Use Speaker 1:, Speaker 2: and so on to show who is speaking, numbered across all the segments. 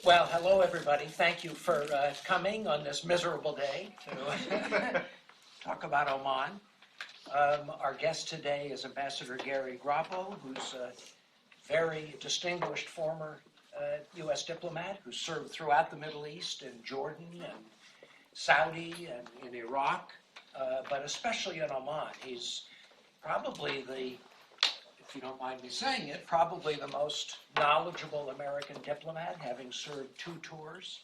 Speaker 1: Well, hello, everybody. Thank you for coming on this miserable day to talk about Oman. Our guest today is Ambassador Gary Grappo, who's a very distinguished former U.S. diplomat who served throughout the Middle East in Jordan and Saudi and in Iraq, but especially in Oman. He's probably if you don't mind me saying it, probably the most knowledgeable American diplomat, having served 2 tours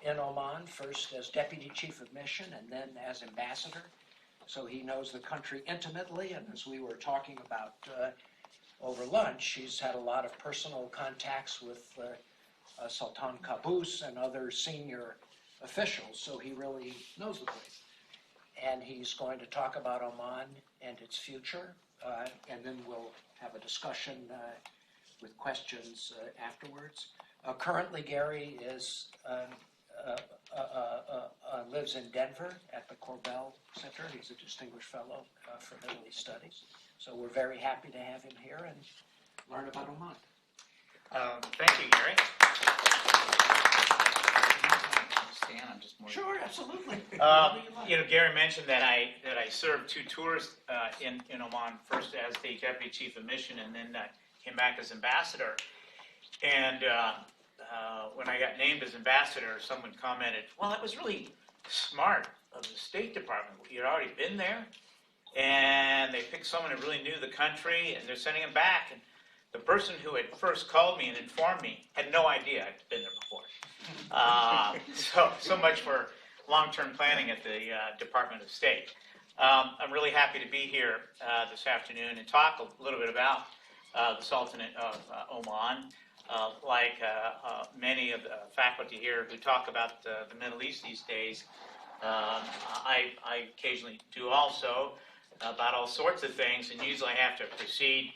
Speaker 1: in Oman, first as Deputy Chief of Mission and then as Ambassador. So he knows the country intimately, and as we were talking about over lunch, he's had a lot of personal contacts with Sultan Qaboos and other senior officials, so he really knows the place. And he's going to talk about Oman and its future, and then we'll have a discussion with questions afterwards. Currently, Gary lives in Denver at the Korbel Center. He's a distinguished fellow for Middle East Studies. So we're very happy to have him here and learn about Oman.
Speaker 2: Thank you, Gary. I'm just more.
Speaker 1: Sure, absolutely.
Speaker 2: Gary mentioned that I served 2 tours in Oman, first as the Deputy Chief of Mission and then came back as Ambassador. And when I got named as Ambassador, someone commented, well, that was really smart of the State Department. You'd already been there, and they picked someone who really knew the country, and they're sending him back. And the person who had first called me and informed me had no idea I'd been there before. So much for long-term planning at the Department of State. I'm really happy to be here this afternoon and talk a little bit about the Sultanate of Oman. Like many of the faculty here who talk about the Middle East these days, I occasionally do also about all sorts of things, and usually I have to precede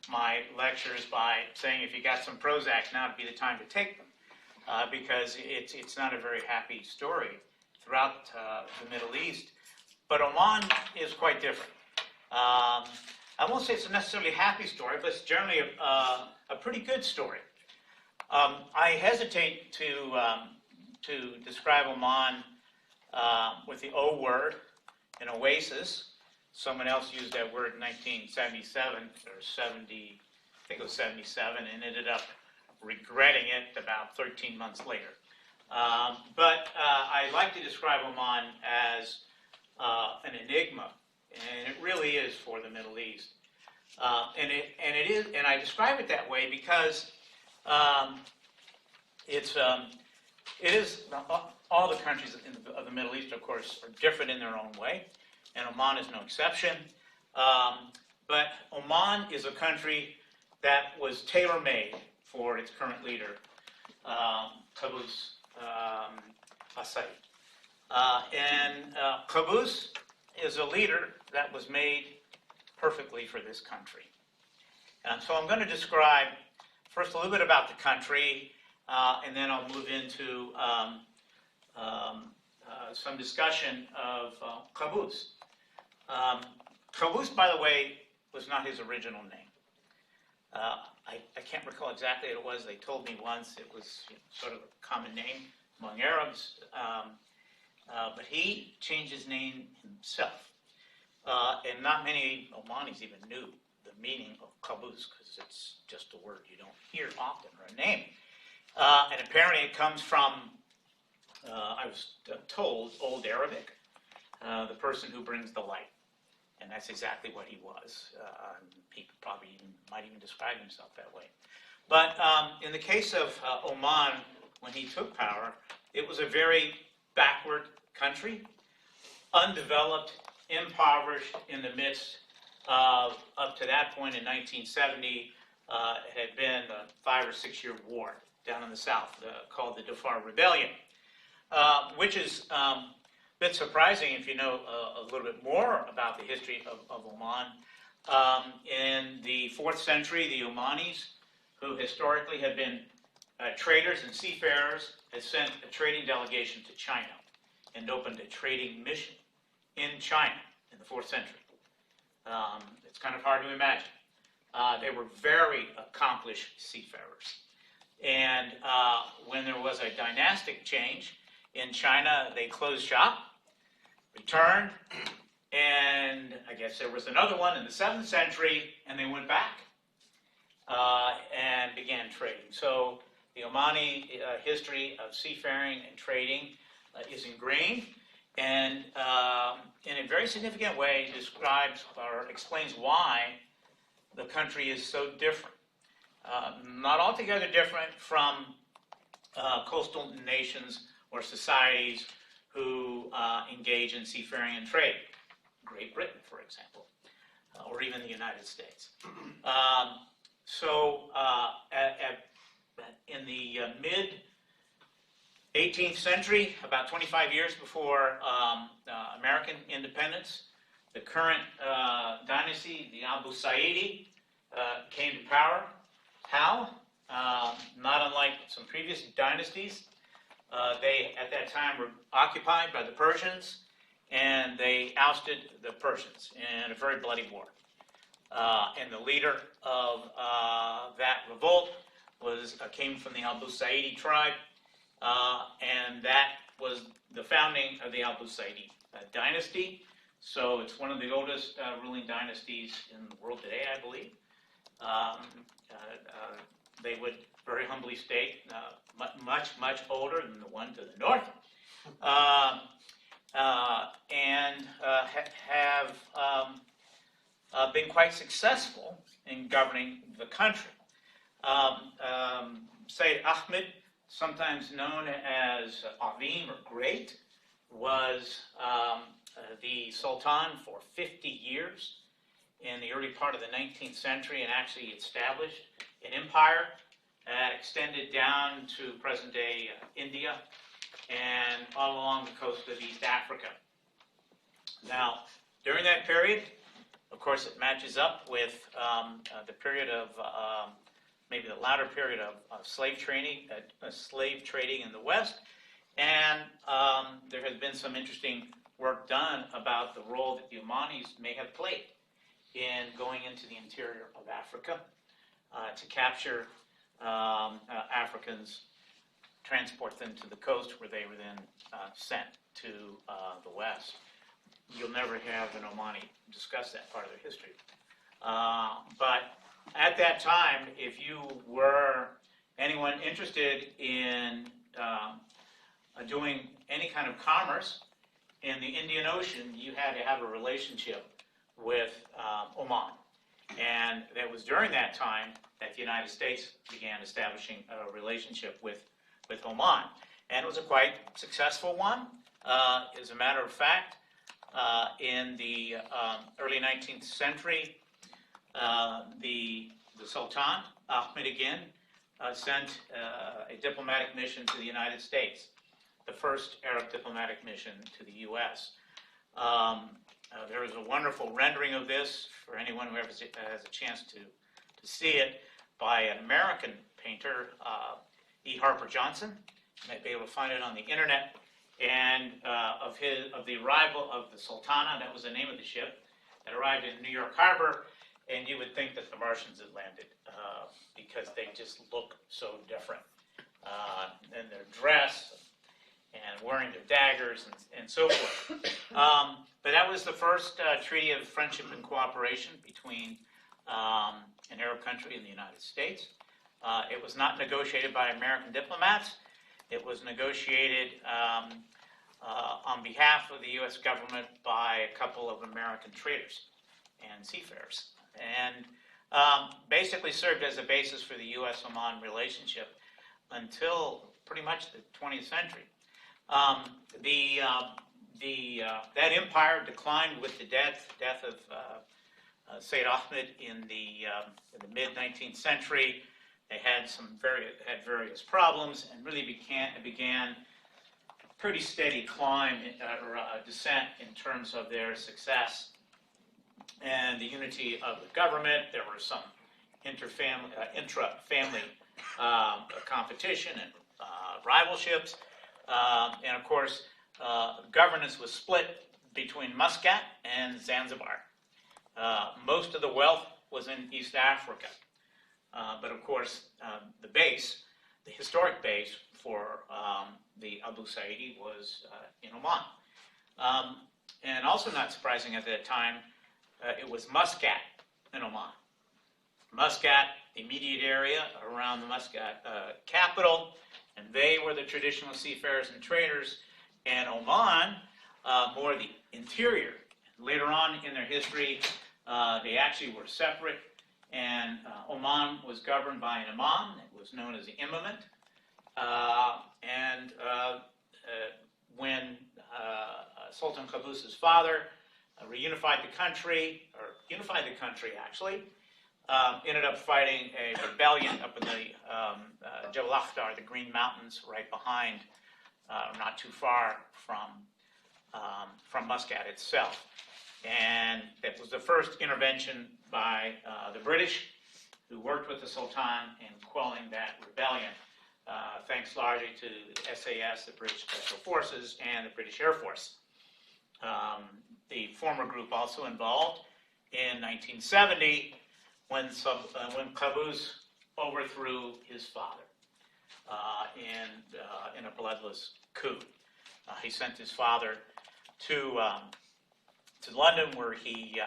Speaker 2: my lectures by saying if you got some Prozac, now would be the time to take them. Because it's not a very happy story throughout the Middle East. But Oman is quite different. I won't say it's a necessarily happy story, but it's generally a pretty good story. I hesitate to describe Oman with the O word, an oasis. Someone else used that word in 1977 or 70, I think it was 77, and ended up regretting it about 13 months later. But I like to describe Oman as an enigma, and it really is for the Middle East. And I describe it that way because it is all the countries of the Middle East, of course, are different in their own way, and Oman is no exception. But Oman is a country that was tailor-made for its current leader, Qaboos Assaid. And Qaboos is a leader that was made perfectly for this country. And so I'm going to describe first a little bit about the country, and then I'll move into some discussion of Qaboos. Qaboos, by the way, was not his original name. I can't recall exactly what it was. They told me once it was sort of a common name among Arabs, but he changed his name himself. And not many Omanis even knew the meaning of Qaboos because it's just a word you don't hear often, or a name. And apparently it comes from, I was told, Old Arabic, the person who brings the light. And that's exactly what he was. He probably might even describe himself that way. But in the case of Oman, when he took power, it was a very backward country, undeveloped, impoverished in the midst of, up to that point in 1970, it had been a 5 or 6 year war down in the south called the Darfur Rebellion, which is bit surprising if you know a little bit more about the history of Oman. In the 4th century, the Omanis, who historically had been traders and seafarers, had sent a trading delegation to China and opened a trading mission in China in the 4th century. It's kind of hard to imagine. They were very accomplished seafarers. And when there was a dynastic change in China, they closed shop, returned, and I guess there was another one in the 7th century, and they went back and began trading. So the Omani history of seafaring and trading is ingrained, and in a very significant way describes or explains why the country is so different. Not altogether different from coastal nations or societies who engage in seafaring and trade. Great Britain, for example, or even the United States. In the mid-18th century, about 25 years before American independence, the current dynasty, the Abu Saidi, came to power. How? Not unlike some previous dynasties, they at that time were occupied by the Persians, and they ousted the Persians in a very bloody war. And the leader of that revolt came from the Abu Saidi tribe, and that was the founding of the Abu Saidi dynasty. So it's one of the oldest ruling dynasties in the world today, I believe. They would very humbly state much older than the one to the north, and have been quite successful in governing the country. Sayyid Ahmed, sometimes known as Azim or Great, was the Sultan for 50 years in the early part of the 19th century, and actually established an empire that extended down to present-day India and all along the coast of East Africa. Now, during that period, of course, it matches up with the period of maybe the latter period of slave trading in the West, and there has been some interesting work done about the role that the Omanis may have played in going into the interior of Africa to capture Africans, transport them to the coast where they were then sent to the West. You'll never have an Omani discuss that part of their history. But at that time, if you were anyone interested in doing any kind of commerce in the Indian Ocean, you had to have a relationship with Oman. And it was during that time that the United States began establishing a relationship with Oman. And it was a quite successful one. As a matter of fact, in the early 19th century, the Sultan, Ahmed again, sent a diplomatic mission to the United States, the first Arab diplomatic mission to the U.S. There is a wonderful rendering of this for anyone who ever has a chance to see it by an American painter, E. Harper Johnson. You might be able to find it on the internet. And of the arrival of the Sultana, that was the name of the ship, that arrived in New York Harbor, and you would think that the Martians had landed because they just look so different. And their dress and wearing their daggers and so forth. But that was the first treaty of friendship and cooperation between an Arab country and the United States. It was not negotiated by American diplomats. It was negotiated on behalf of the U.S. government by a couple of American traders and seafarers, and basically served as a basis for the U.S.-Oman relationship until pretty much the 20th century. That empire declined with the death of Sayyid Ahmed in the mid-19th century. They had various problems, and really began a pretty steady climb or descent in terms of their success and the unity of the government. There were some intra-family competition and rivalships, and of course, governance was split between Muscat and Zanzibar. Most of the wealth was in East Africa. But of course, the base the historic base for the Abu Saidi was in Oman. And also not surprising at that time, it was Muscat in Oman. Muscat, the immediate area around the Muscat capital, and they were the traditional seafarers and traders, and Oman, more the interior. Later on in their history, they actually were separate, and Oman was governed by an imam. It was known as the imamate. When Sultan Qaboos's father unified the country actually, ended up fighting a rebellion up in the Jabal Akhdar, the Green Mountains, right behind, not too far from Muscat itself. And it was the first intervention by the British, who worked with the Sultan in quelling that rebellion, thanks largely to the SAS, the British Special Forces, and the British Air Force. The former group also involved in 1970 when Qaboos overthrew his father in a bloodless coup. He sent his father to London, where he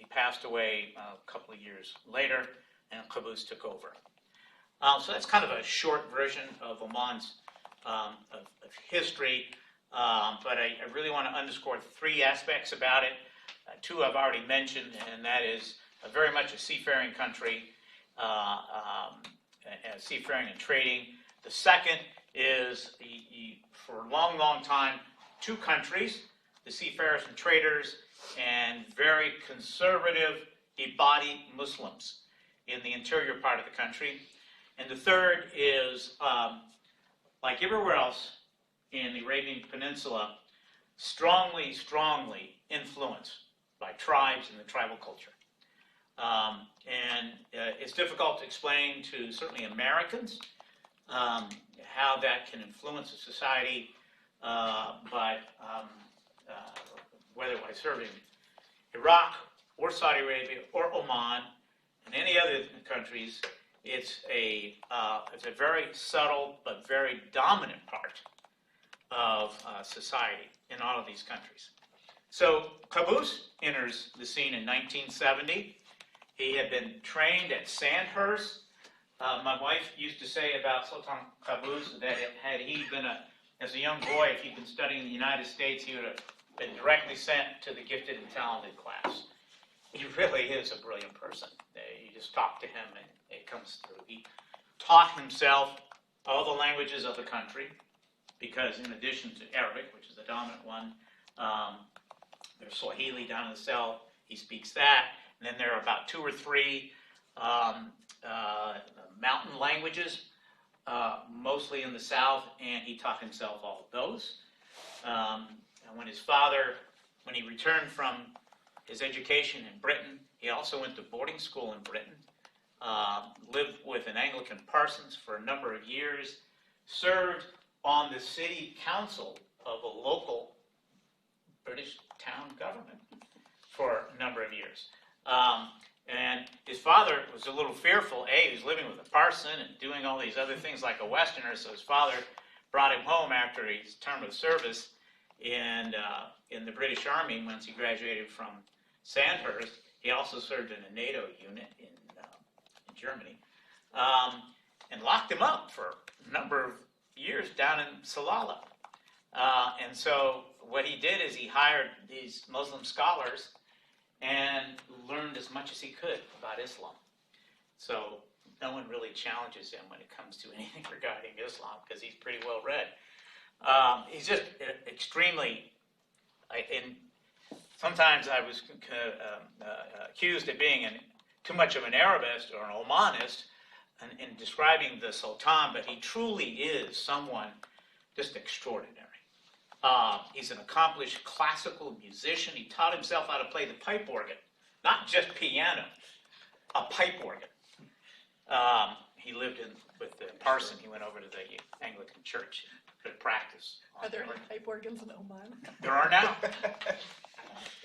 Speaker 2: passed away a couple of years later, and Qaboos took over. So that's kind of a short version of Oman's of history, but I really want to underscore three aspects about it. Two I've already mentioned, and that is very much a seafaring country, seafaring and trading. The second is, for a long, long time, two countries, the seafarers and traders, and very conservative Ibadi Muslims in the interior part of the country. And the third is, like everywhere else in the Arabian Peninsula, strongly, strongly influenced by tribes and the tribal culture. It's difficult to explain to certainly Americans how that can influence a society, but whether by serving Iraq or Saudi Arabia or Oman and any other countries, it's a very subtle but very dominant part of society in all of these countries. So Qaboos enters the scene in 1970. He had been trained at Sandhurst. My wife used to say about Sultan Qaboos that had he been as a young boy, if he'd been studying in the United States, he would have been directly sent to the gifted and talented class. He really is a brilliant person. You just talk to him and it comes through. He taught himself all the languages of the country, because in addition to Arabic, which is the dominant one, there's Swahili down in the south. He speaks that. And then there are about 2 or 3 mountain languages, mostly in the south, and he taught himself all of those. And when he returned from his education in Britain, he also went to boarding school in Britain, lived with an Anglican parsons for a number of years, served on the city council of a local British town government for a number of years. And his father was a little fearful. He was living with a parson and doing all these other things like a Westerner, so his father brought him home after his term of service in the British Army once he graduated from Sandhurst. He also served in a NATO unit in Germany, and locked him up for a number of years down in Salalah. And so what he did is he hired these Muslim scholars and learned as much as he could about Islam. So no one really challenges him when it comes to anything regarding Islam, because he's pretty well read. He's just extremely, and sometimes I was accused of being too much of an Arabist or an Omanist in describing the Sultan, but he truly is someone just extraordinary. He's an accomplished classical musician. He taught himself how to play the pipe organ, not just piano, a pipe organ. He lived with the parson. He went over to the Anglican church and could practice.
Speaker 3: Are there any pipe organs in Oman?
Speaker 2: There are now.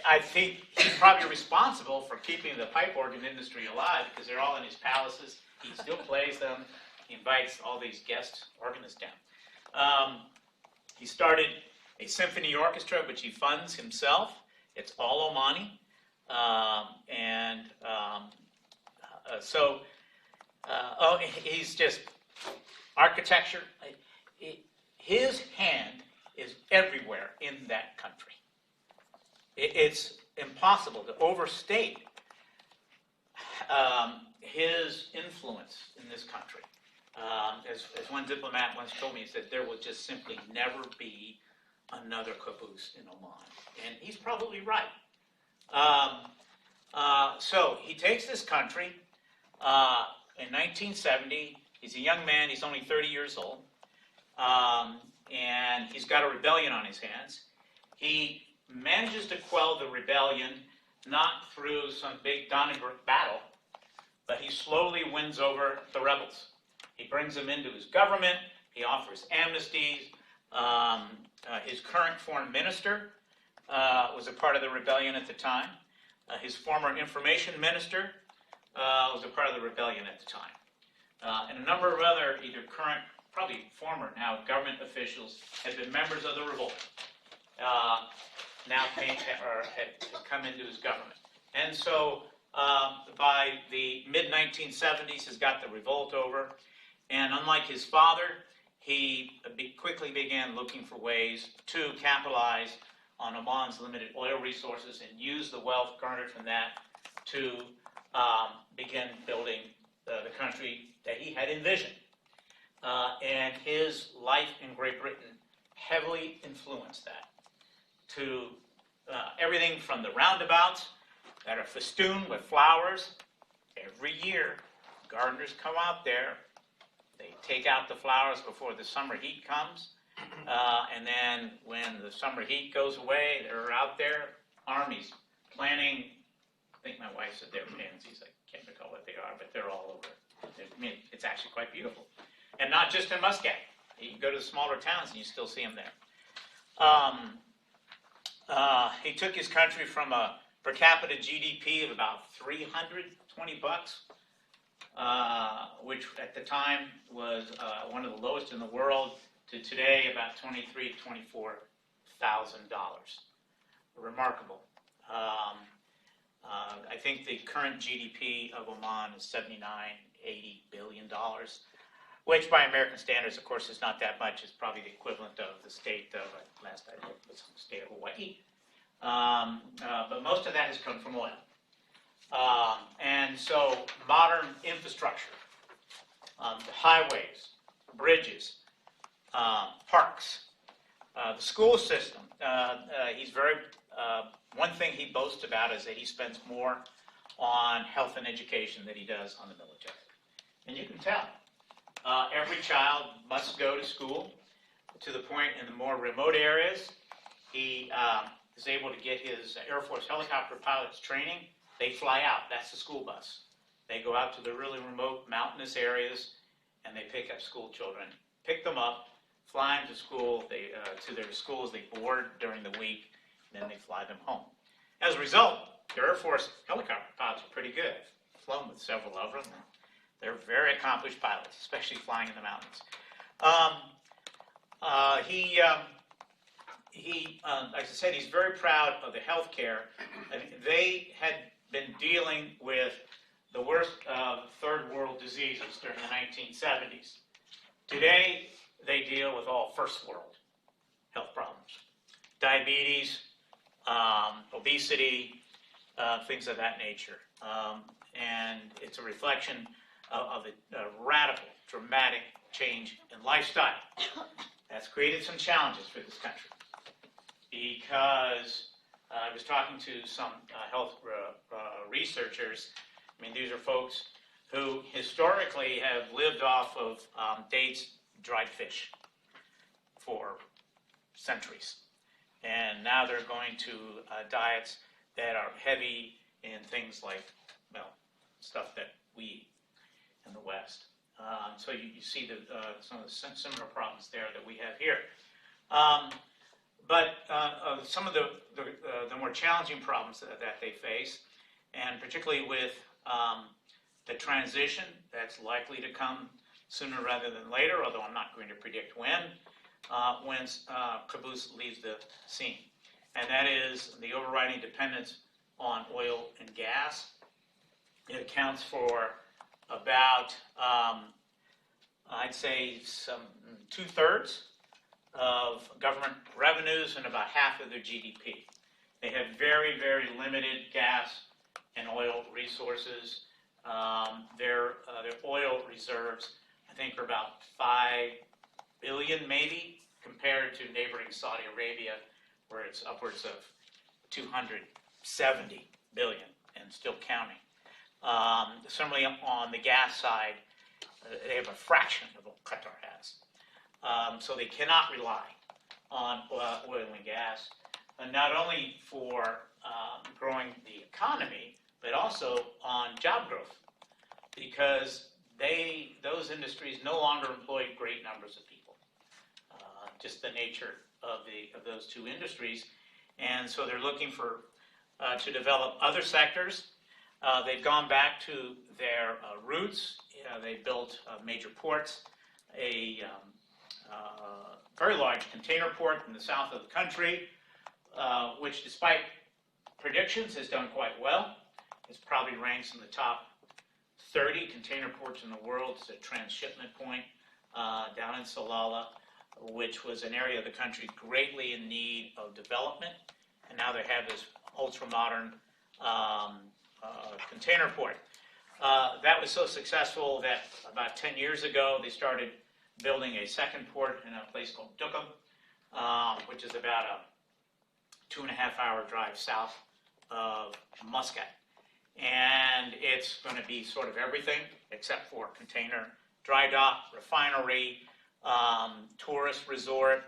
Speaker 2: I think he's probably responsible for keeping the pipe organ industry alive, because they're all in his palaces. He still plays them. he invites all these guest organists down. He started a symphony orchestra, which he funds himself. It's all Omani. He's just architecture. His hand is everywhere in that country. It's impossible to overstate his influence in this country. As one diplomat once told me, he said, there will just simply never be another caboose in Oman. And he's probably right. So he takes this country in 1970. He's a young man. He's only 30 years old. And he's got a rebellion on his hands. He manages to quell the rebellion not through some big Donnybrook battle, but he slowly wins over the rebels. He brings them into his government. He offers amnesties. His current foreign minister was a part of the rebellion at the time. His former information minister was a part of the rebellion at the time. And a number of other, either current, probably former now, government officials had been members of the revolt. Now had come into his government. And so by the mid-1970s, has got the revolt over. And unlike his father, he quickly began looking for ways to capitalize on Oman's limited oil resources and use the wealth garnered from that to begin building the country that he had envisioned. And his life in Great Britain heavily influenced that. To everything from the roundabouts that are festooned with flowers. Every year, gardeners come out there. They take out the flowers before the summer heat comes. And then when the summer heat goes away, they're out there, armies, planting. I think my wife said they're pansies. I can't recall what they are, but they're all over. I mean, it's actually quite beautiful. And not just in Muscat. You can go to the smaller towns and you still see them there. He took his country from a per capita GDP of about $320, which at the time was one of the lowest in the world, to today about $23,000 to $24,000. Remarkable. I think the current GDP of Oman is $79, $80 billion, which by American standards, of course, is not that much. It's probably the equivalent of the state of, last I looked, was the state of Hawaii. But most of that has come from oil. And so modern infrastructure, the highways, bridges, parks, the school system. He's very, one thing he boasts about is that he spends more on health and education than he does on the military. And you can tell. Every child must go to school, to the point in the more remote areas. He is able to get his Air Force helicopter pilot's training. They fly out. That's the school bus. They go out to the really remote mountainous areas, and they pick up school children, pick them up, fly them to school. To their schools. They board during the week, and then they fly them home. As a result, the Air Force helicopter pilots are pretty good. I've flown with several of them. They're very accomplished pilots, especially flying in the mountains. Like I said, he's very proud of the health care. They had been dealing with the worst third world diseases during the 1970s. Today, they deal with all first world health problems. Diabetes, obesity, things of that nature. And it's a reflection of a radical, dramatic change in lifestyle. That's created some challenges for this country. Because I was talking to some health researchers. I mean, these are folks who historically have lived off of dates, dried fish for centuries. And now they're going to diets that are heavy in things like, well, stuff that we eat in the West. So you see some of the similar problems there that we have here. But some of the more challenging problems that they face, and particularly with the transition that's likely to come sooner rather than later, although I'm not going to predict when Qaboos leaves the scene. And that is the overriding dependence on oil and gas. It accounts for about, I'd say, some 2/3 of government revenues and about half of their GDP. They have very, very limited gas and oil resources. Their oil reserves, I think, are about 5 billion maybe, compared to neighboring Saudi Arabia, where it's upwards of 270 billion and still counting. Similarly, on the gas side, they have a fraction of what Qatar has. So they cannot rely on oil and gas, not only for growing the economy, but also on job growth, because those industries no longer employ great numbers of people. Just the nature of those two industries, and so they're looking for to develop other sectors. They've gone back to their roots. They built major ports, a very large container port in the south of the country, which, despite predictions, has done quite well. It probably ranks in the top 30 container ports in the world. It's a transshipment point down in Salalah, which was an area of the country greatly in need of development, and now they have this ultra-modern container port. That was so successful that about 10 years ago they started building a second port in a place called Duqm, which is about a 2.5-hour drive south of Muscat. And it's going to be sort of everything except for container, dry dock, refinery, tourist resort,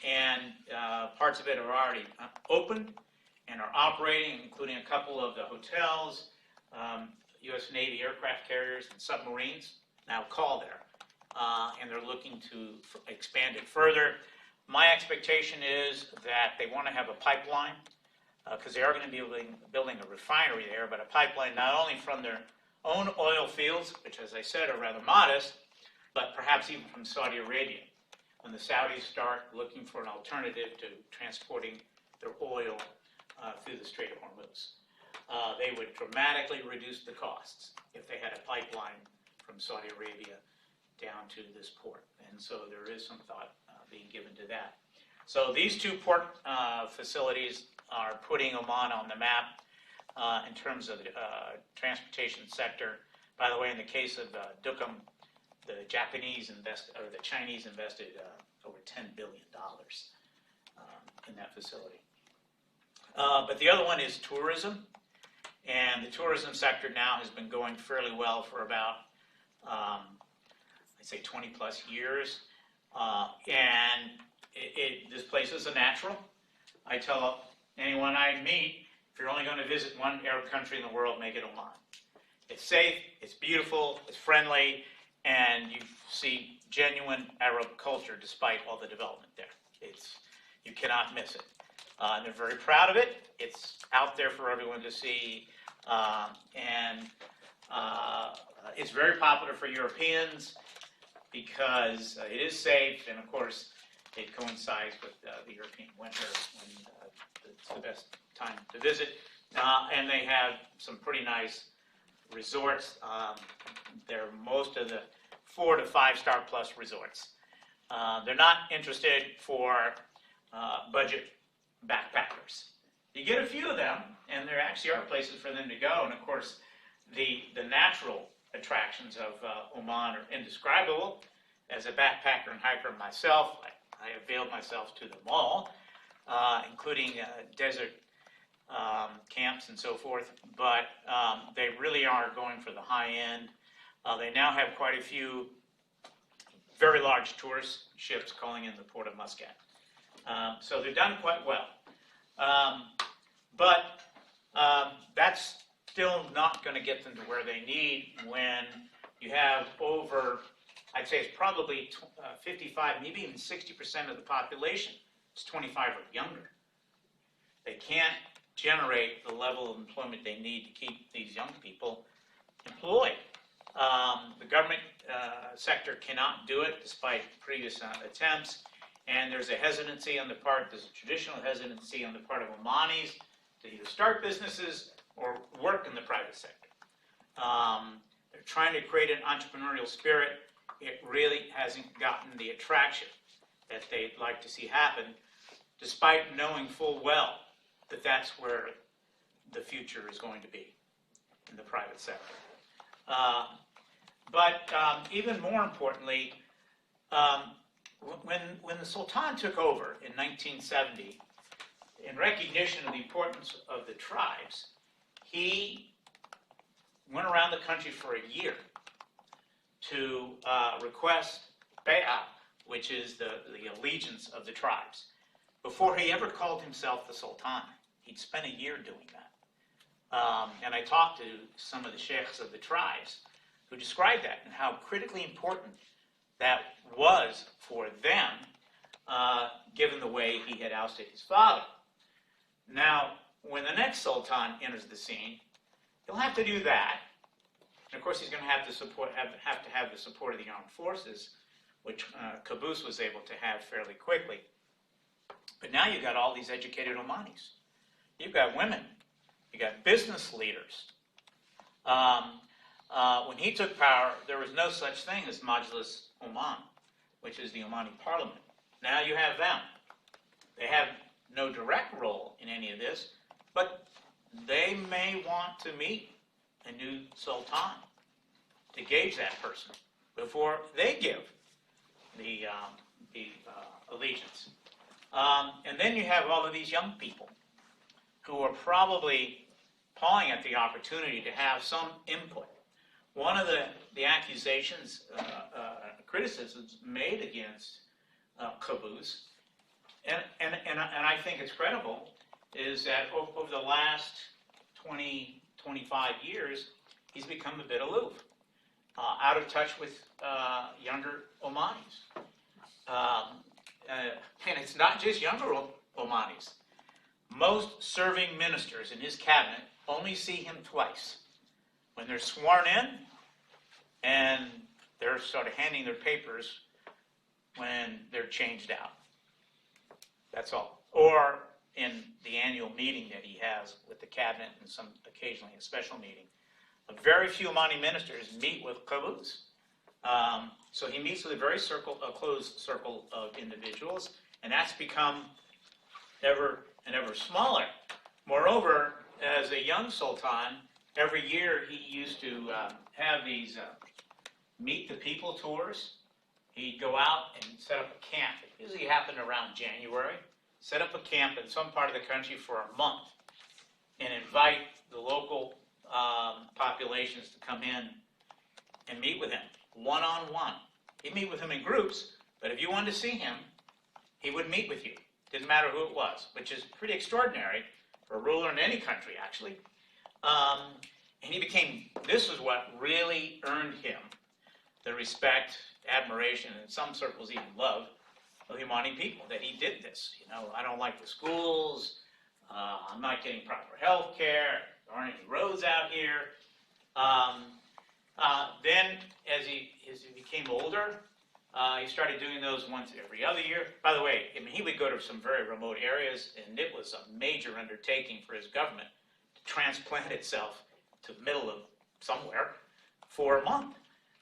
Speaker 2: and parts of it are already opened and are operating, including a couple of the hotels, U.S. Navy aircraft carriers and submarines now call there, and they're looking to expand it further. My expectation is that they want to have a pipeline, because they are going to be building a refinery there, but a pipeline not only from their own oil fields, which, as I said, are rather modest, but perhaps even from Saudi Arabia, when the Saudis start looking for an alternative to transporting their oil through the Strait of Hormuz. They would dramatically reduce the costs if they had a pipeline from Saudi Arabia down to this port. And so there is some thought being given to that. So these two port facilities are putting Oman on the map in terms of the transportation sector. By the way, in the case of Duqm, the Chinese invested over $10 billion in that facility. But the other one is tourism, and the tourism sector now has been going fairly well for about, I'd say 20 plus years, and this place is a natural. I tell anyone I meet, if you're only going to visit one Arab country in the world, make it Oman. It's safe, it's beautiful, it's friendly, and you see genuine Arab culture despite all the development there. You cannot miss it. And they're very proud of it. It's out there for everyone to see, and it's very popular for Europeans because it is safe, and of course it coincides with the European winter when it's the best time to visit. And they have some pretty nice resorts. They're most of the 4 to 5 star plus resorts. They're not interested for budget backpackers. You get a few of them, and there actually are places for them to go. And of course, the natural attractions of Oman are indescribable. As a backpacker and hiker myself, I availed myself to them all, including desert camps and so forth. But they really are going for the high end. They now have quite a few very large tourist ships calling in the port of Muscat. So they've done quite well. But that's still not going to get them to where they need when you have over, I'd say it's probably 55, maybe even 60% of the population is 25 or younger. They can't generate the level of employment they need to keep these young people employed. The government sector cannot do it despite previous attempts, and there's a hesitancy on the part, there's a traditional hesitancy on the part of Omanis to either start businesses or work in the private sector. They're trying to create an entrepreneurial spirit. It really hasn't gotten the attraction that they'd like to see happen, despite knowing full well that that's where the future is going to be, in the private sector. But even more importantly, when the Sultan took over in 1970, in recognition of the importance of the tribes, he went around the country for a year to request bay'ah, which is the allegiance of the tribes, before he ever called himself the Sultan. He'd spent a year doing that. And I talked to some of the sheikhs of the tribes who described that and how critically important that was for them, given the way he had ousted his father. Now, when the next Sultan enters the scene, he'll have to do that. And of course, he's going to have to have the support of the armed forces, which Qaboos was able to have fairly quickly. But now you've got all these educated Omanis. You've got women. You've got business leaders. When he took power, there was no such thing as Majlis Oman, which is the Omani parliament. Now you have them. They have no direct role in any of this, but they may want to meet a new sultan to gauge that person before they give the allegiance. And then you have all of these young people who are probably pawing at the opportunity to have some input. One of the accusations, criticisms made against Qaboos, and I think it's credible, is that over the last 20, 25 years, he's become a bit aloof, out of touch with younger Omanis. And it's not just younger Omanis. Most serving ministers in his cabinet only see him twice. When they're sworn in, and they're sort of handing their papers when they're changed out. That's all. Or in the annual meeting that he has with the cabinet, and some occasionally a special meeting. Very few Omani ministers meet with Qaboos. So he meets with a very close circle of individuals, and that's become ever smaller. Moreover, as a young sultan, every year he used to have these meet the people tours. He'd go out and set up a camp. It usually happened around January. Set up a camp in some part of the country for a month and invite the local populations to come in and meet with him one-on-one. He'd meet with him in groups, but if you wanted to see him, he would meet with you. Didn't matter who it was, which is pretty extraordinary for a ruler in any country, actually. And he became, this is what really earned him the respect, admiration, and in some circles even love of the Omani people, that he did this. You know, I don't like the schools, I'm not getting proper health care, there aren't any roads out here. Then, as he became older, he started doing those once every other year. By the way, I mean, he would go to some very remote areas, and it was a major undertaking for his government to transplant itself to the middle of somewhere for a month,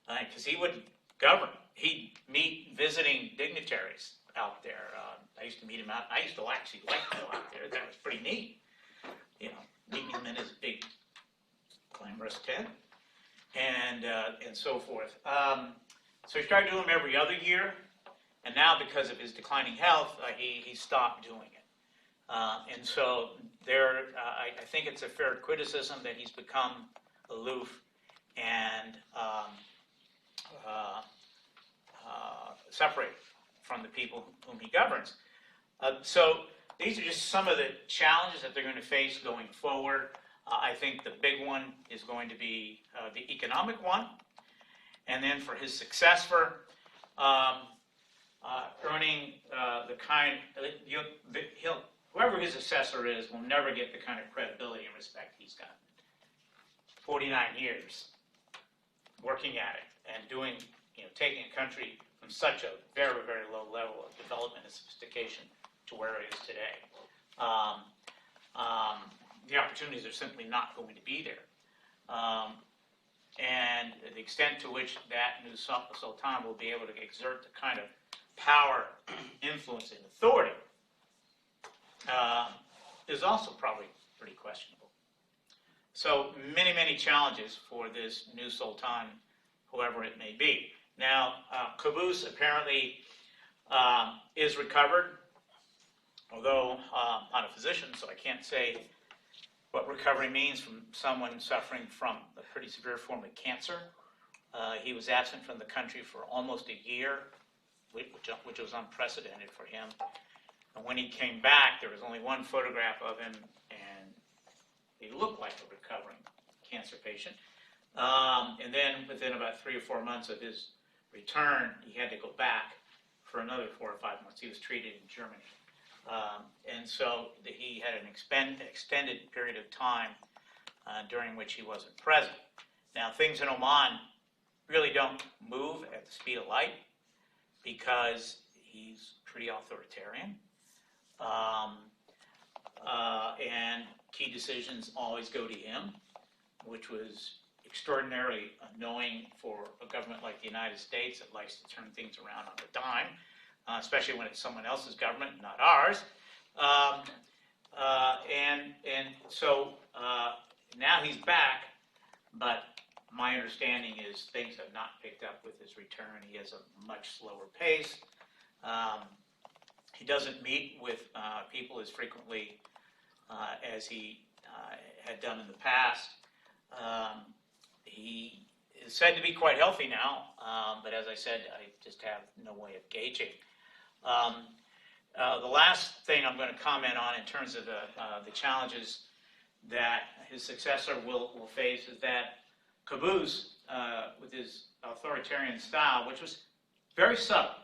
Speaker 2: because he wouldn't govern. He'd meet visiting dignitaries out there. I used to meet him out. I used to actually like to go out there. That was pretty neat. You know, meeting him in his big, glamorous tent, and so forth. So he started doing them every other year, and now because of his declining health, he stopped doing it. And so there, I think it's a fair criticism that he's become aloof and separate from the people whom he governs. So these are just some of the challenges that they're going to face going forward. I think the big one is going to be the economic one. And then for his successor, earning the kind, whoever his successor is will never get the kind of credibility and respect he's got. 49 years working at it. and doing, taking a country from such a very, very low level of development and sophistication to where it is today. The opportunities are simply not going to be there. And the extent to which that new sultan will be able to exert the kind of power, influence, and authority is also probably pretty questionable. So many, many challenges for this new sultan, whoever it may be. Now, Qaboos apparently is recovered, although I'm not a physician, so I can't say what recovery means from someone suffering from a pretty severe form of cancer. He was absent from the country for almost a year, which was unprecedented for him. And when he came back, there was only one photograph of him, and he looked like a recovering cancer patient. And then within about 3 or 4 months of his return, he had to go back for another 4 or 5 months. He was treated in Germany. And so he had an extended period of time during which he wasn't present. Now, things in Oman really don't move at the speed of light because he's pretty authoritarian. And key decisions always go to him, which was extraordinarily annoying for a government like the United States that likes to turn things around on a dime, especially when it's someone else's government, not ours. And so now he's back, but my understanding is things have not picked up with his return. He has a much slower pace. He doesn't meet with people as frequently as he had done in the past. He is said to be quite healthy now, but as I said, I just have no way of gauging. The last thing I'm going to comment on in terms of the challenges that his successor will face is that Qaboos, with his authoritarian style, which was very subtle,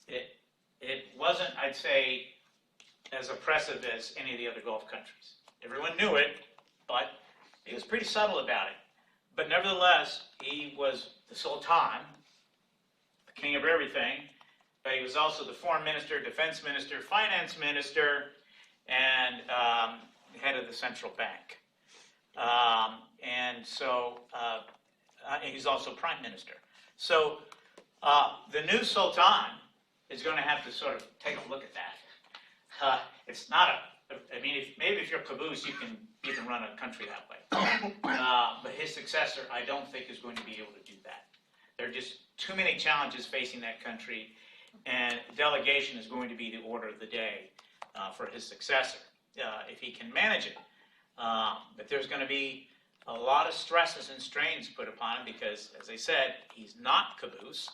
Speaker 2: it wasn't, I'd say, as oppressive as any of the other Gulf countries. Everyone knew it, but he was pretty subtle about it. But nevertheless, he was the Sultan, the king of everything, but he was also the foreign minister, defense minister, finance minister, and head of the central bank. And so he's also prime minister. So the new Sultan is going to have to sort of take a look at that. It's not I mean, maybe if you're Qaboos, you can run a country that way. But his successor, I don't think, is going to be able to do that. There are just too many challenges facing that country, and delegation is going to be the order of the day for his successor, if he can manage it. But there's going to be a lot of stresses and strains put upon him because, as I said, he's not Qaboos.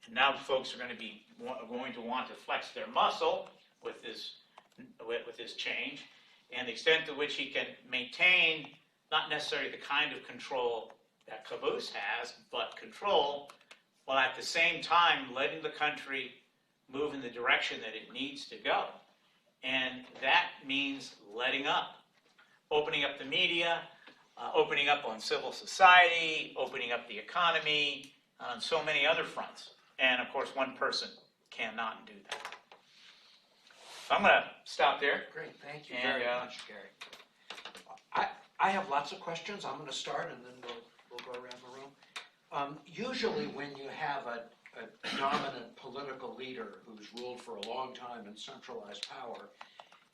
Speaker 2: And now folks are going to want to flex their muscle with this change, and the extent to which he can maintain not necessarily the kind of control that Qaboos has, but control while at the same time letting the country move in the direction that it needs to go. And that means letting up, opening up the media, opening up on civil society, opening up the economy, on so many other fronts. And of course, one person cannot do that. So I'm going to stop there.
Speaker 1: Great, thank you very much, Gary. I have lots of questions. I'm going to start, and then we'll go around the room. Usually when you have a dominant political leader who's ruled for a long time in centralized power,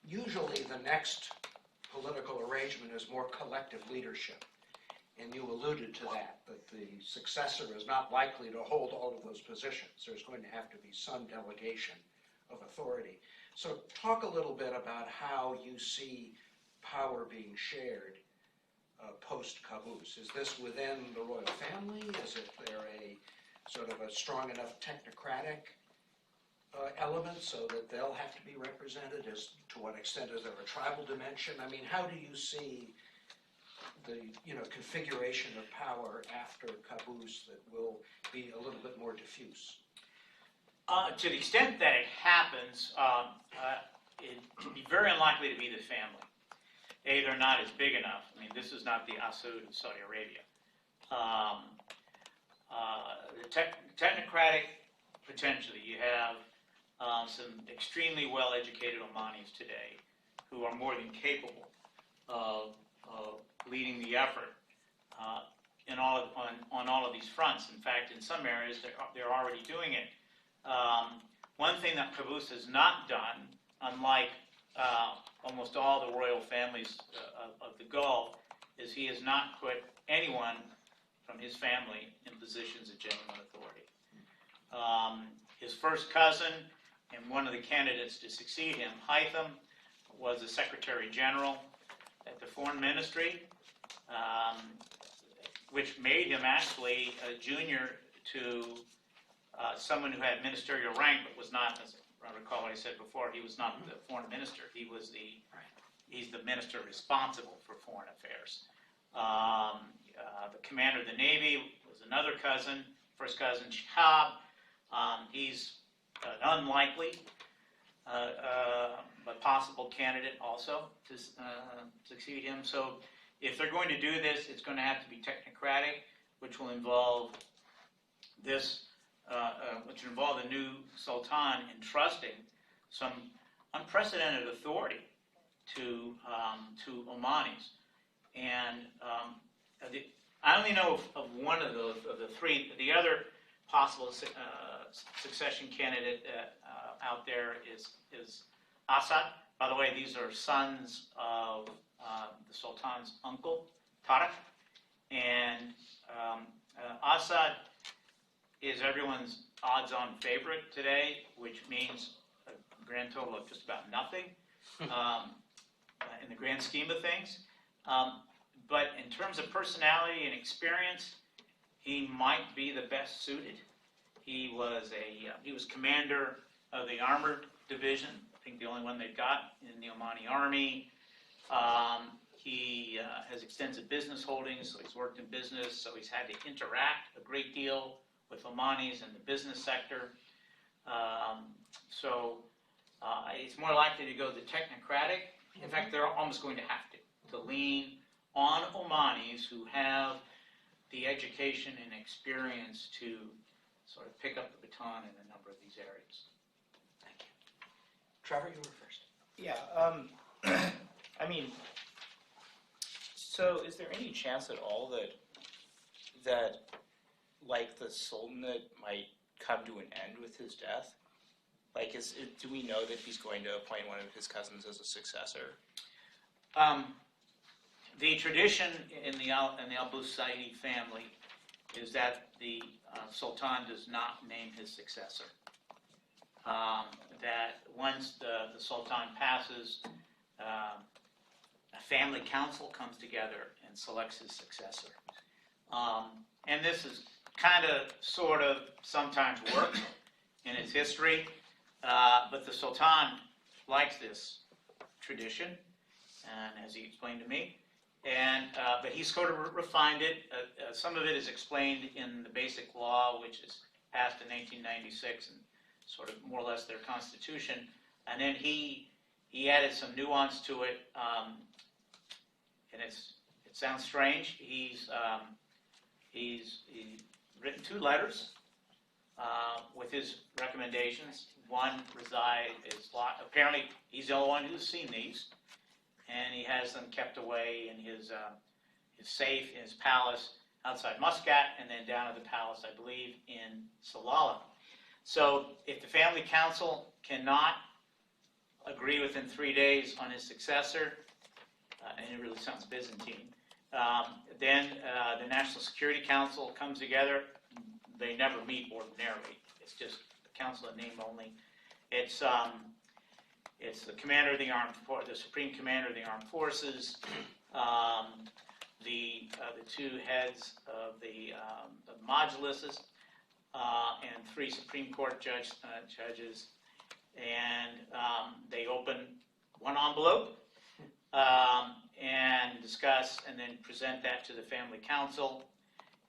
Speaker 1: usually the next political arrangement is more collective leadership. And you alluded to that the successor is not likely to hold all of those positions. There's going to have to be some delegation of authority. So talk a little bit about how you see power being shared post-Qaboos. Is this within the royal family? Is it there a sort of a strong enough technocratic element so that they'll have to be represented? To what extent is there a tribal dimension? I mean, how do you see the configuration of power after Qaboos that will be a little bit more diffuse?
Speaker 2: To the extent that it happens, it would be very unlikely to be the family. They're not as big enough. I mean, this is not the Asud of Saudi Arabia. technocratic potentially. You have some extremely well-educated Omanis today who are more than capable of leading the effort on all of these fronts. In fact, in some areas, they're already doing it. One thing that Qaboos has not done, unlike almost all the royal families of the Gulf, is he has not put anyone from his family in positions of genuine authority. His first cousin and one of the candidates to succeed him, Hytham, was the Secretary General at the Foreign Ministry, which made him actually a junior to someone who had ministerial rank, but was not, as I recall what I said before, he was not the foreign minister. He's the minister responsible for foreign affairs. The commander of the Navy was another cousin, first cousin Shihab. He's an unlikely but possible candidate also to succeed him. So if they're going to do this, it's going to have to be technocratic, which will involve the new sultan entrusting some unprecedented authority to Omanis. And I only know of one of the three. The other possible succession candidate out there is Assad. By the way, these are sons of the Sultan's uncle, Tariq. And Assad is everyone's odds-on favorite today, which means a grand total of just about nothing in the grand scheme of things. But in terms of personality and experience, he might be the best suited. He was commander of the armored division, I think the only one they've got in the Omani army. He has extensive business holdings, so he's worked in business, so he's had to interact a great deal with Omanis in the business sector. So it's more likely to go the technocratic. In fact, they're almost going to have to lean on Omanis who have the education and experience to sort of pick up the baton in a number of these areas.
Speaker 1: Thank you. Trevor, you were first.
Speaker 4: Yeah, I mean, so is there any chance at all that like the Sultanate might come to an end with his death? Like, do we know that he's going to appoint one of his cousins as a successor?
Speaker 2: The tradition in the Al Busaidi family is that the Sultan does not name his successor. That once the Sultan passes, a family council comes together and selects his successor. And this is kind of, sort of, sometimes worked in its history, but the Sultan likes this tradition, and as he explained to me, but he's sort of refined it. Some of it is explained in the Basic Law, which is passed in 1996, and sort of more or less their constitution. And then he added some nuance to it, and it sounds strange. He's written 2 letters with his recommendations. One apparently he's the only one who's seen these, and he has them kept away in his safe in his palace outside Muscat, and then down at the palace, I believe, in Salalah. So if the family council cannot agree within 3 days on his successor, and it really sounds Byzantine, then the National Security Council comes together. They never meet ordinarily. It's just a council in name only. It's the commander of the Supreme Commander of the Armed Forces, the 2 heads of the Majlises, and 3 Supreme Court judges, and they open one envelope and discuss, and then present that to the family council,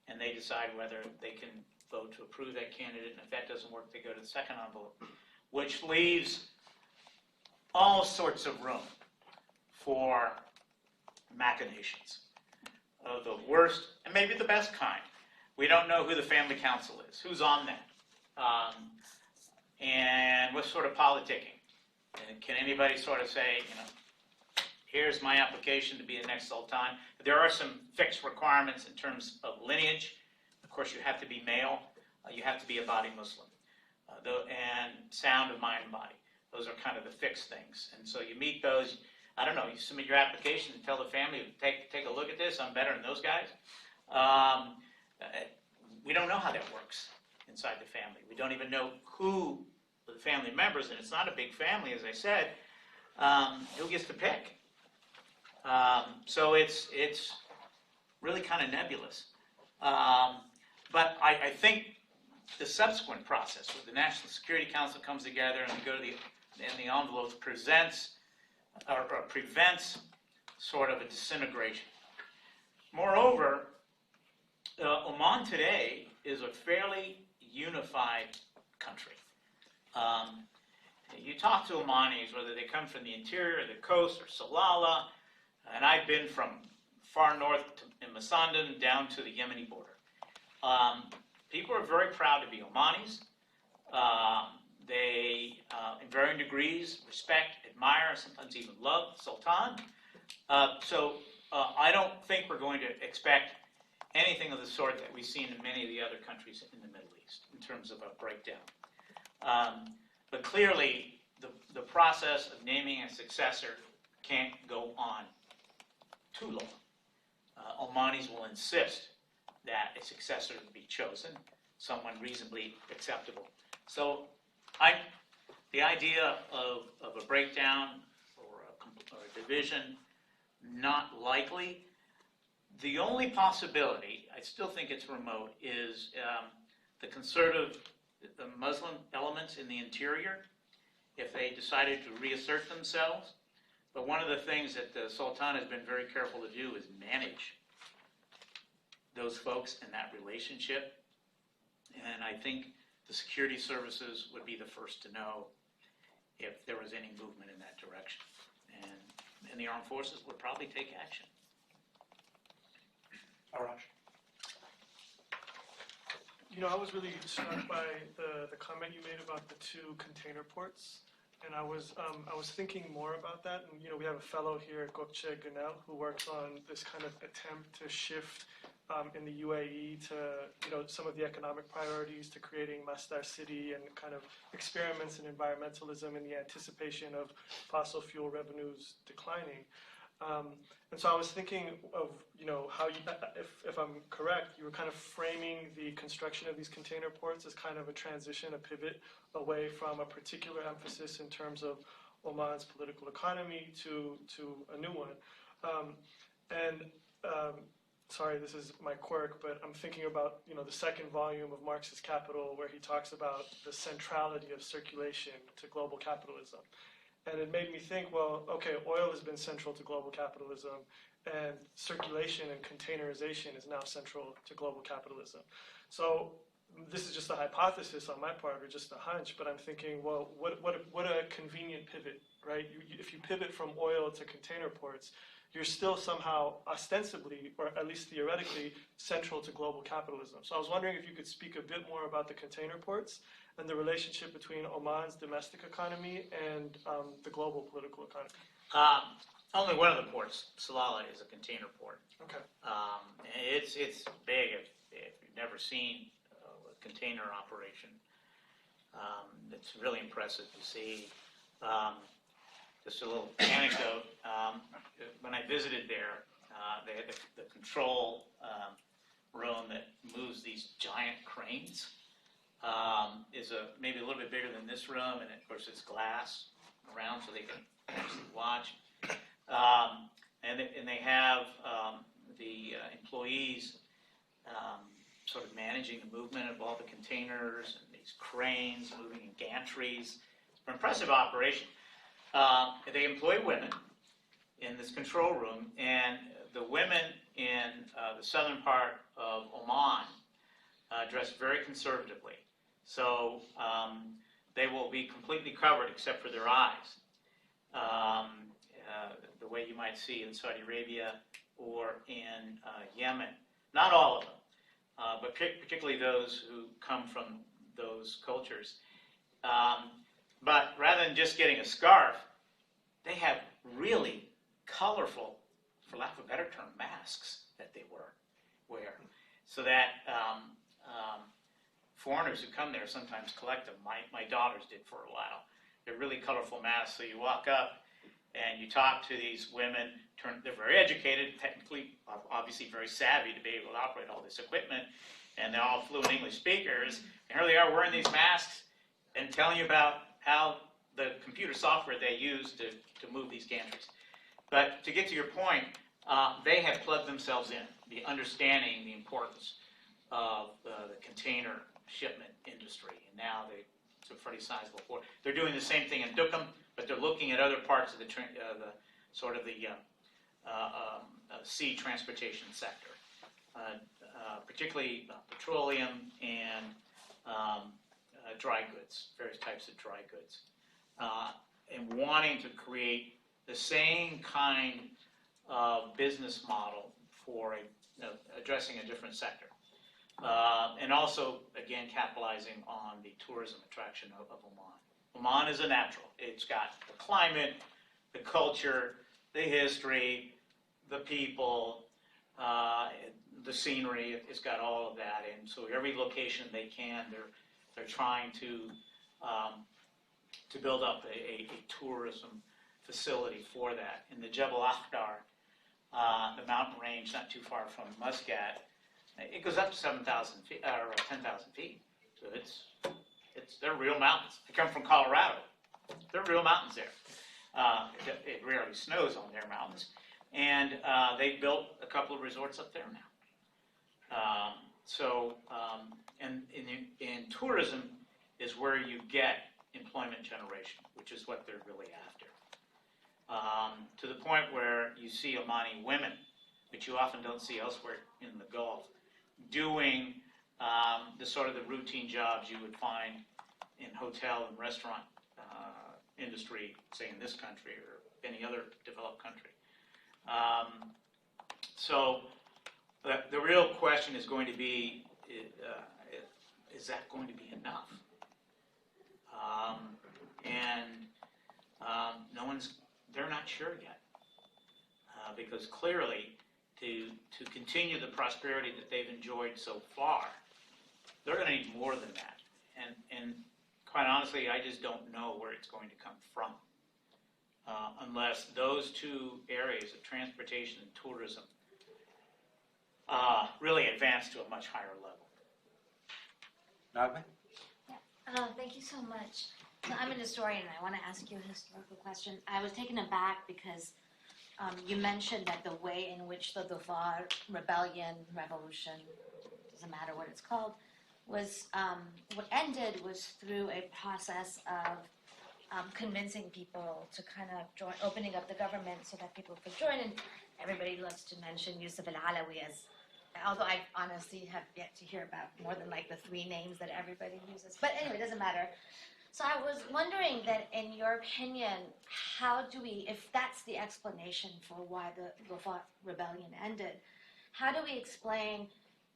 Speaker 2: and they decide whether they can vote to approve that candidate, and if that doesn't work, they go to the second envelope, which leaves all sorts of room for machinations of the worst and maybe the best kind, We don't know who the family council is, who's on that, and what sort of politicking. And can anybody sort of say, here's my application to be the next sultan? There are some fixed requirements in terms of lineage. Of course, you have to be male. You have to be a body Muslim, and sound of mind and body. Those are kind of the fixed things. And so you meet those. I don't know. You submit your application and tell the family, take a look at this. I'm better than those guys. We don't know how that works inside the family. We don't even know who the family members, and it's not a big family, as I said. Who gets to pick? So it's really kind of nebulous. But I think the subsequent process, where the National Security Council comes together and we go to the envelopes, prevents sort of a disintegration. Moreover, Oman today is a fairly unified country. You talk to Omanis, whether they come from the interior, or the coast, or Salalah, and I've been from far north in Masandin down to the Yemeni border. People are very proud to be Omanis. They, in varying degrees, respect, admire, sometimes even love the Sultan. So I don't think we're going to expect anything of the sort that we've seen in many of the other countries in the Middle East in terms of a breakdown. But clearly, the process of naming a successor can't go on too long. Omanis will insist that a successor be chosen, someone reasonably acceptable. So the idea of a breakdown or a division, not likely. The only possibility, I still think it's remote, is the conservative, the Muslim elements in the interior, if they decided to reassert themselves. But one of the things that the Sultan has been very careful to do is manage those folks in that relationship. And I think the security services would be the first to know if there was any movement in that direction. And the armed forces would probably take action.
Speaker 1: Arash.
Speaker 3: I was really struck by the comment you made about the two container ports. And I was thinking more about that. And, we have a fellow here at Gökçe Gönel who works on this kind of attempt to shift in the UAE to, some of the economic priorities, to creating Masdar City, and kind of experiments in environmentalism in the anticipation of fossil fuel revenues declining. And so I was thinking of, how you, if I'm correct, you were kind of framing the construction of these container ports as kind of a transition, a pivot away from a particular emphasis in terms of Oman's political economy to a new one. Sorry, this is my quirk, but I'm thinking about, the second volume of Marx's Capital, where he talks about the centrality of circulation to global capitalism. And it made me think, well, okay, oil has been central to global capitalism, and circulation and containerization is now central to global capitalism. So this is just a hypothesis on my part, or just a hunch, but I'm thinking, well, what a convenient pivot, right? If you pivot from oil to container ports, you're still somehow ostensibly, or at least theoretically, central to global capitalism. So I was wondering if you could speak a bit more about the container ports and the relationship between Oman's domestic economy and the global political economy.
Speaker 2: Only one of the ports, Salalah, is a container port.
Speaker 3: Okay.
Speaker 2: It's big. If you've never seen a container operation, it's really impressive to see. Just a little anecdote. When I visited there, they had the control room that moves these giant cranes. Is maybe a little bit bigger than this room, and of course it's glass around so they can actually watch. And they have the employees sort of managing the movement of all the containers and these cranes moving in gantries. It's an impressive operation. They employ women in this control room, and the women in the southern part of Oman dress very conservatively. So they will be completely covered except for their eyes, the way you might see in Saudi Arabia or in Yemen. Not all of them. but particularly those who come from those cultures. But rather than just getting a scarf, they have really colorful, for lack of a better term, masks that they wear. So that foreigners who come there sometimes collect them. My daughters did for a while. They're really colorful masks, so you walk up and you talk to these women. They're very educated, technically, obviously very savvy to be able to operate all this equipment, and they're all fluent English speakers, and here they are wearing these masks and telling you about how the computer software they use to move these gantries. But to get to your point, they have plugged themselves in, the understanding the importance of the container shipment industry, and now it's a pretty sizable force. They're doing the same thing in Duqm, but they're looking at other parts of the sea transportation sector, particularly petroleum and dry goods, various types of dry goods, and wanting to create the same kind of business model for addressing a different sector. And also, again, capitalizing on the tourism attraction of Oman. Oman is a natural. It's got the climate, the culture, the history, the people, the scenery. It's got all of that. And so every location they can, they're trying to build up a tourism facility for that. In the Jebel Akhdar, the mountain range not too far from Muscat, it goes up to 7,000 feet or 10,000 feet. So they're real mountains. They come from Colorado. They're real mountains there. It rarely snows on their mountains, and they've built a couple of resorts up there now. And in tourism is where you get employment generation, which is what they're really after. To the point where you see Omani women, which you often don't see elsewhere in the Gulf, doing the sort of the routine jobs you would find in hotel and restaurant industry, say in this country or any other developed country. So the real question is going to be, is that going to be enough? They're not sure yet, because clearly to continue the prosperity that they've enjoyed so far, they're going to need more than that. And quite honestly, I just don't know where it's going to come from, unless those two areas of transportation and tourism really advance to a much higher level.
Speaker 1: Nagme?
Speaker 5: Thank you so much. So I'm an historian, and I want to ask you a historical question. I was taken aback because you mentioned that the way in which the Dhofar rebellion, revolution, doesn't matter what it's called, was what ended was through a process of convincing people to kind of join, opening up the government so that people could join. And everybody loves to mention Yusuf al-Alawi as, although I honestly have yet to hear about more than like the 3 names that everybody uses. But anyway, it doesn't matter. So I was wondering that, in your opinion, how do we, if that's the explanation for why the Dhofar rebellion ended, how do we explain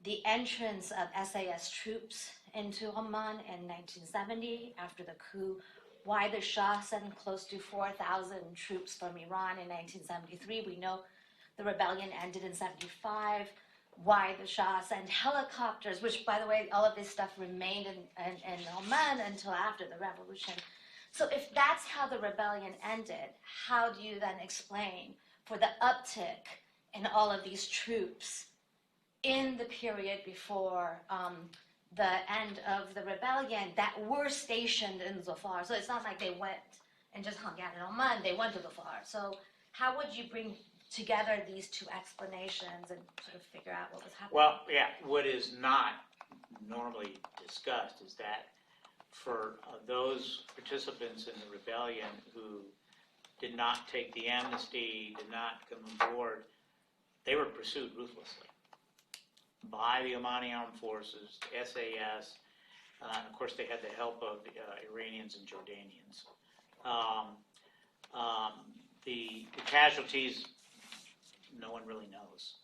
Speaker 5: the entrance of SAS troops into Oman in 1970 after the coup, why the Shah sent close to 4,000 troops from Iran in 1973? We know the rebellion ended in 75. Why the Shah sent helicopters, which, by the way, all of this stuff remained in Oman until after the revolution. So if that's how the rebellion ended, how do you then explain for the uptick in all of these troops in the period before the end of the rebellion that were stationed in Dhofar? So it's not like they went and just hung out in Oman, they went to Dhofar. So how would you bring together these two explanations and sort of figure out what was happening?
Speaker 2: Well, yeah, what is not normally discussed is that for those participants in the rebellion who did not take the amnesty, did not come on board, they were pursued ruthlessly by the Omani Armed Forces, SAS, and of course they had the help of the Iranians and Jordanians. The casualties, no one really knows.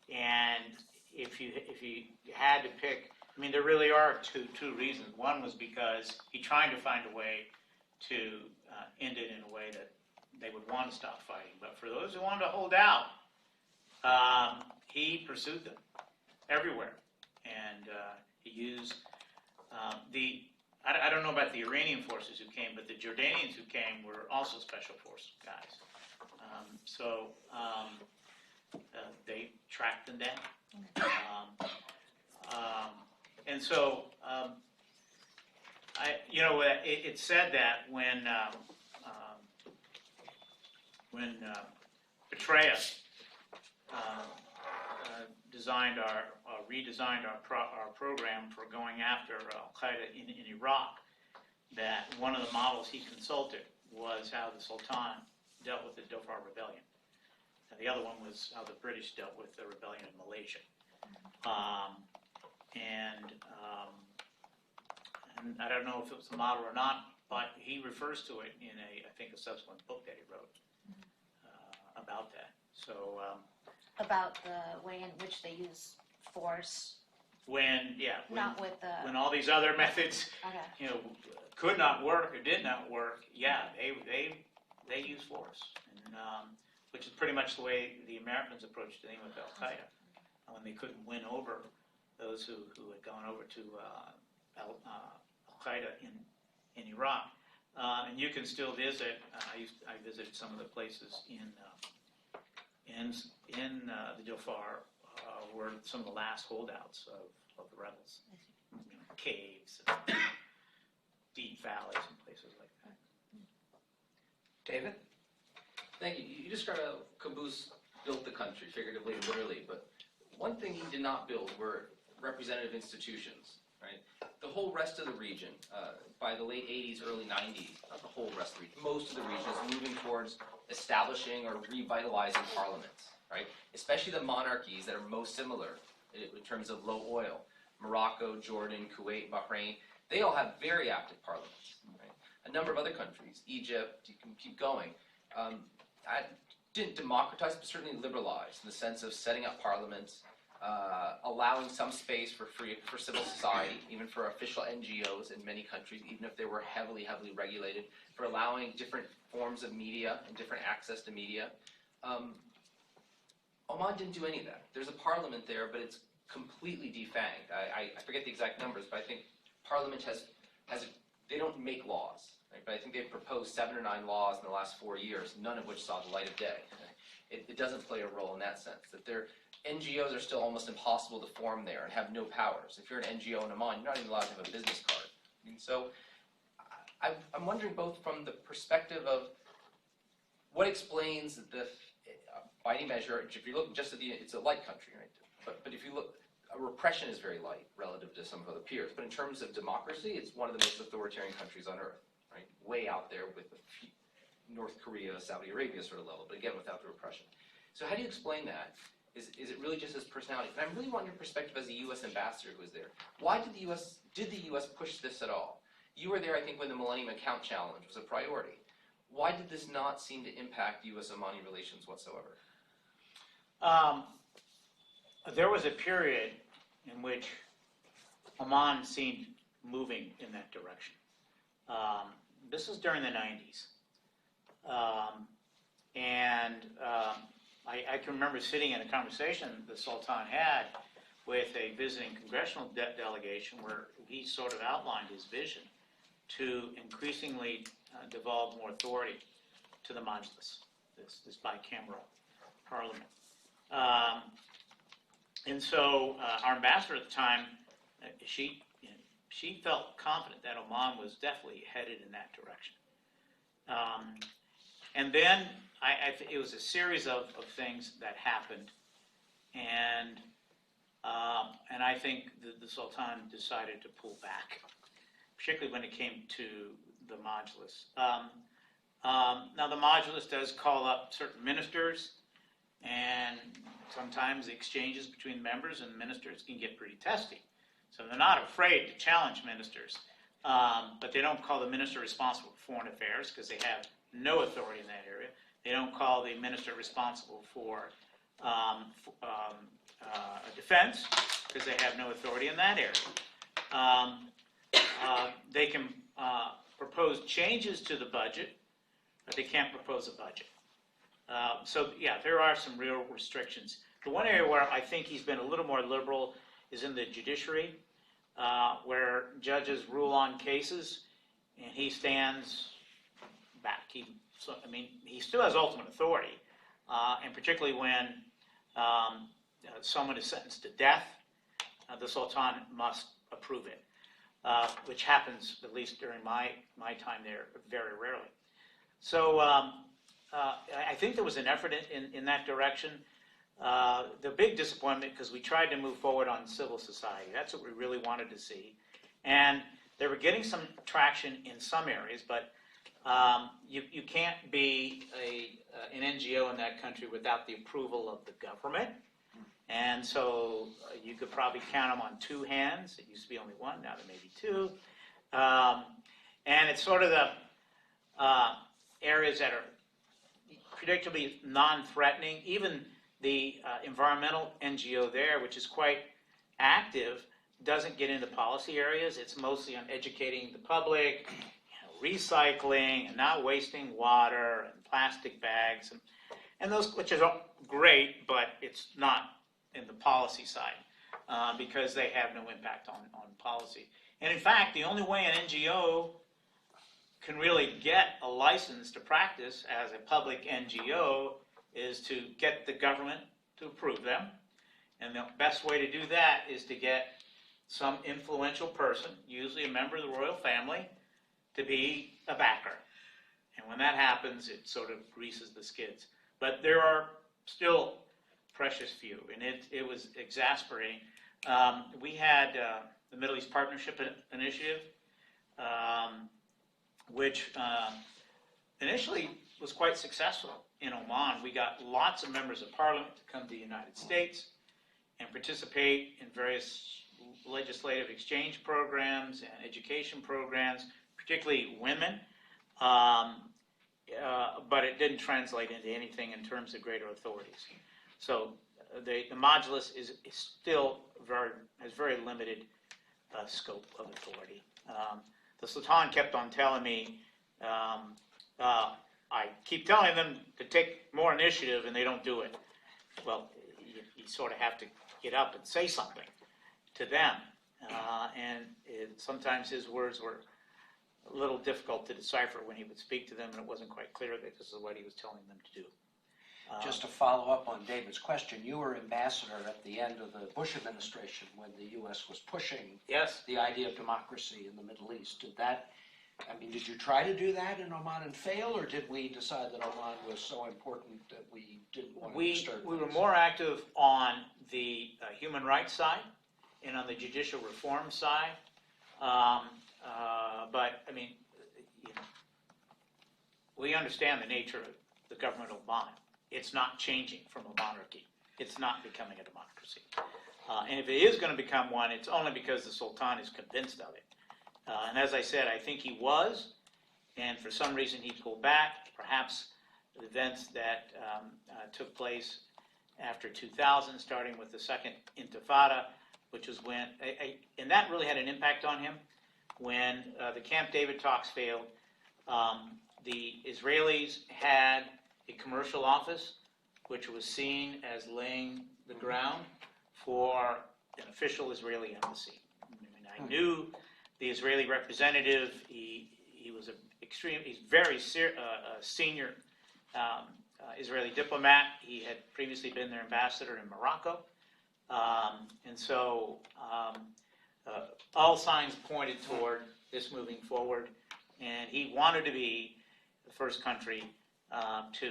Speaker 2: And if you had to pick, I mean, there really are two reasons. One was because he tried to find a way to end it in a way that they would want to stop fighting. But for those who wanted to hold out, he pursued them everywhere, and he used I don't know about the Iranian forces who came, but the Jordanians who came were also special forces guys. They tracked them down. And so, it's said that when Petraeus redesigned our program for going after Al-Qaeda in Iraq, that one of the models he consulted was how the Sultan dealt with the Dhofar rebellion. And the other one was how the British dealt with the rebellion in Malaysia. And I don't know if it was a model or not, but he refers to it in I think a subsequent book that he wrote about that. So
Speaker 5: About the way in which they use force,
Speaker 2: when
Speaker 5: not with the.
Speaker 2: when all these other methods
Speaker 5: Okay.
Speaker 2: could not work or did not work, they use force, and which is pretty much the way the Americans approached dealing with Al Qaeda when they couldn't win over those who had gone over to Al Qaeda in Iraq. And you can still visit. I visited some of the places in the Dhofar were some of the last holdouts of the rebels. Caves, and deep valleys, and places like that.
Speaker 1: David?
Speaker 6: Thank you. You described how Qaboos built the country, figuratively and literally, but one thing he did not build were representative institutions, right? The whole rest of the region, by the late 80s, early 90s, not the whole rest of the region, most of the region is moving towards establishing or revitalizing parliaments, right? Especially the monarchies that are most similar in terms of low oil. Morocco, Jordan, Kuwait, Bahrain, they all have very active parliaments, right? A number of other countries, Egypt, you can keep going, didn't democratize, but certainly liberalize in the sense of setting up parliaments, allowing some space for civil society, even for official NGOs in many countries, even if they were heavily regulated, for allowing different forms of media and different access to media. Oman didn't do any of that. There's a parliament there, but it's completely defanged. I forget the exact numbers, but I think parliament they don't make laws. Right? But I think they've proposed 7 or 9 laws in the last 4 years, none of which saw the light of day. It doesn't play a role in that sense. That their NGOs are still almost impossible to form there and have no powers. If you're an NGO in Oman, you're not even allowed to have a business card. And so I'm wondering both from the perspective of what explains the, by any measure, if you look just at it's a light country, right? But if you look, repression is very light relative to some of other peers. But in terms of democracy, it's one of the most authoritarian countries on earth, right? Way out there with the North Korea, Saudi Arabia sort of level, but again, without the repression. So how do you explain that? Is it really just his personality? And I really want your perspective as a U.S. ambassador who was there. Why did the U.S. push this at all? You were there, I think, when the Millennium Account Challenge was a priority. Why did this not seem to impact U.S.-Omani relations whatsoever?
Speaker 2: There was a period in which Oman seemed moving in that direction. This was during the 90s. I can remember sitting in a conversation the Sultan had with a visiting congressional delegation where he sort of outlined his vision to increasingly devolve more authority to the Majlis, this bicameral parliament. And so our ambassador at the time, she felt confident that Oman was definitely headed in that direction. And then it was a series of things that happened, and I think the Sultan decided to pull back, particularly when it came to the Majlis. Now the Majlis does call up certain ministers, and sometimes the exchanges between members and ministers can get pretty testy. So they're not afraid to challenge ministers, but they don't call the minister responsible for foreign affairs because they have no authority in that area. They don't call the minister responsible for defense, because they have no authority in that area. They can propose changes to the budget, but they can't propose a budget. So yeah, there are some real restrictions. The one area where I think he's been a little more liberal is in the judiciary, where judges rule on cases, and he stands back. He still has ultimate authority, and particularly when someone is sentenced to death, the Sultan must approve it, which happens, at least during my time there, very rarely. So I think there was an effort in that direction. The big disappointment, because we tried to move forward on civil society. That's what we really wanted to see. And they were getting some traction in some areas, but you can't be an NGO in that country without the approval of the government. And so you could probably count them on two hands. It used to be only one, now there may be two. And it's sort of the areas that are predictably non-threatening. Even the environmental NGO there, which is quite active, doesn't get into policy areas. It's mostly on educating the public, recycling, and not wasting water, and plastic bags, and those, which is great, but it's not in the policy side, because they have no impact on policy. And in fact, the only way an NGO can really get a license to practice as a public NGO is to get the government to approve them. And the best way to do that is to get some influential person, usually a member of the royal family, to be a backer. And when that happens, it sort of greases the skids. But there are still precious few, and it was exasperating. We had the Middle East Partnership Initiative, which initially was quite successful in Oman. We got lots of members of parliament to come to the United States and participate in various legislative exchange programs and education programs, particularly women, but it didn't translate into anything in terms of greater authorities. So the modulus is still has very limited scope of authority. The Sultan kept on telling me, I keep telling them to take more initiative, and they don't do it. Well, you sort of have to get up and say something to them. And sometimes his words were a little difficult to decipher when he would speak to them, and it wasn't quite clear that this is what he was telling them to do.
Speaker 1: Just to follow up on David's question, you were ambassador at the end of the Bush administration when the U.S. was pushing
Speaker 2: Yes.
Speaker 1: the idea of democracy in the Middle East. Did you try to do that in Oman and fail, or did we decide that Oman was so important that we didn't want to disturb
Speaker 2: We were
Speaker 1: things?
Speaker 2: more active on the human rights side and on the judicial reform side. But, I mean, we understand the nature of the government of Oman. It's not changing from a monarchy. It's not becoming a democracy. And if it is going to become one, it's only because the Sultan is convinced of it. And as I said, I think he was, and for some reason he pulled back. Perhaps the events that took place after 2000, starting with the second Intifada, which was when, and that really had an impact on him. When the Camp David talks failed, the Israelis had a commercial office, which was seen as laying the ground for an official Israeli embassy. I knew the Israeli representative. He was he's very senior Israeli diplomat. He had previously been their ambassador in Morocco, and so all signs pointed toward this moving forward. And he wanted to be the first country to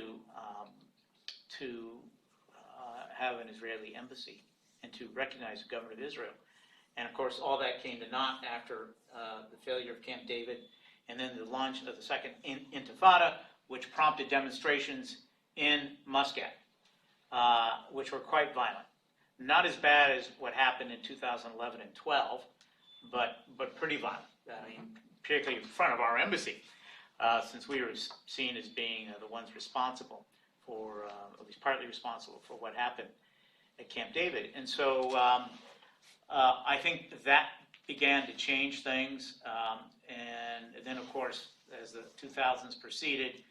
Speaker 2: have an Israeli embassy and to recognize the government of Israel. And of course, all that came to naught after the failure of Camp David, and then the launch of the second Intifada, which prompted demonstrations in Muscat, which were quite violent. Not as bad as what happened in 2011 and 12, but pretty violent. I mean, particularly in front of our embassy, since we were seen as being the ones responsible for, at least partly responsible for what happened. Camp David. And so I think that began to change things. And then, of course, as the 2000s proceeded,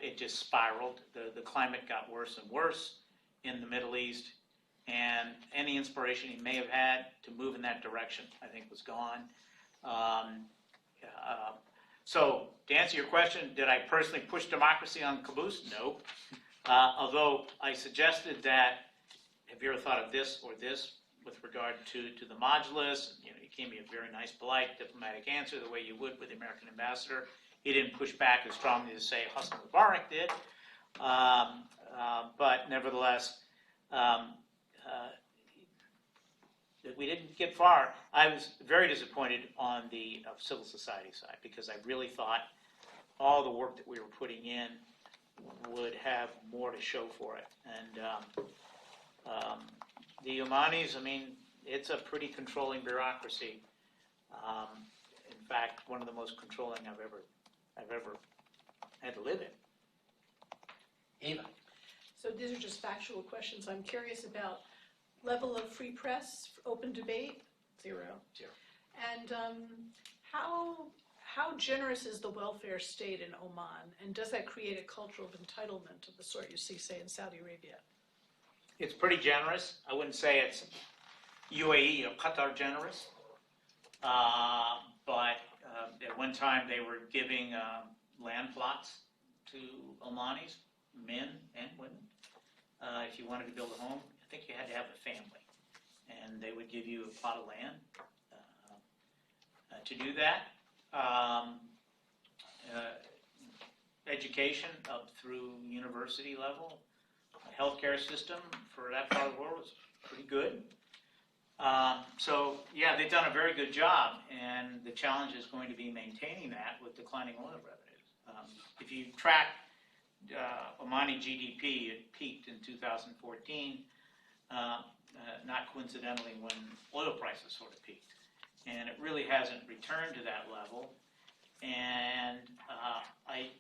Speaker 2: it just spiraled. The climate got worse and worse in the Middle East. And any inspiration he may have had to move in that direction, I think, was gone. So to answer your question, did I personally push democracy on caboose? No. Although I suggested that, have you ever thought of this or this with regard to the modulus? You know, he gave me a very nice, polite, diplomatic answer, the way you would with the American ambassador. He didn't push back as strongly as, say, Hosni Mubarak did. But nevertheless, we didn't get far. I was very disappointed on the civil society side because I really thought all the work that we were putting in would have more to show for it. And the Omanis, I mean, it's a pretty controlling bureaucracy. In fact, one of the most controlling I've ever had to live in.
Speaker 1: Eva?
Speaker 7: So these are just factual questions. I'm curious about level of free press, open debate, 0.
Speaker 1: 0.
Speaker 7: And how generous is the welfare state in Oman? And does that create a culture of entitlement of the sort you see, say, in Saudi Arabia?
Speaker 2: It's pretty generous. I wouldn't say it's UAE or Qatar generous. But at one time they were giving land plots to Omanis, men and women. If you wanted to build a home, I think you had to have a family. And they would give you a plot of land to do that. Education up through university level. The healthcare system for that part of the world was pretty good. So, yeah, they've done a very good job, and the challenge is going to be maintaining that with declining oil revenues. If you track Omani GDP, it peaked in 2014, not coincidentally when oil prices sort of peaked. And it really hasn't returned to that level. And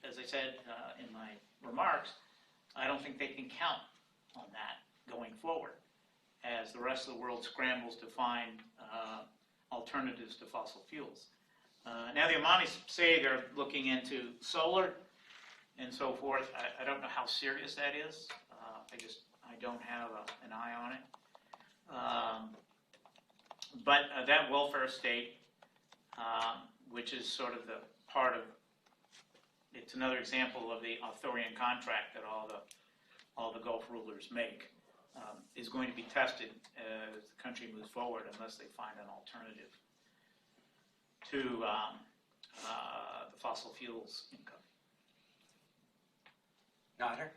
Speaker 2: as I said in my remarks, I don't think they can count on that going forward as the rest of the world scrambles to find alternatives to fossil fuels. Now the Omanis say they're looking into solar and so forth. I don't know how serious that is. I don't have an eye on it. But that welfare state, which is sort of the part of, it's another example of the Arthurian contract that all the Gulf rulers make, is going to be tested as the country moves forward unless they find an alternative to the fossil fuels income.
Speaker 1: Nader?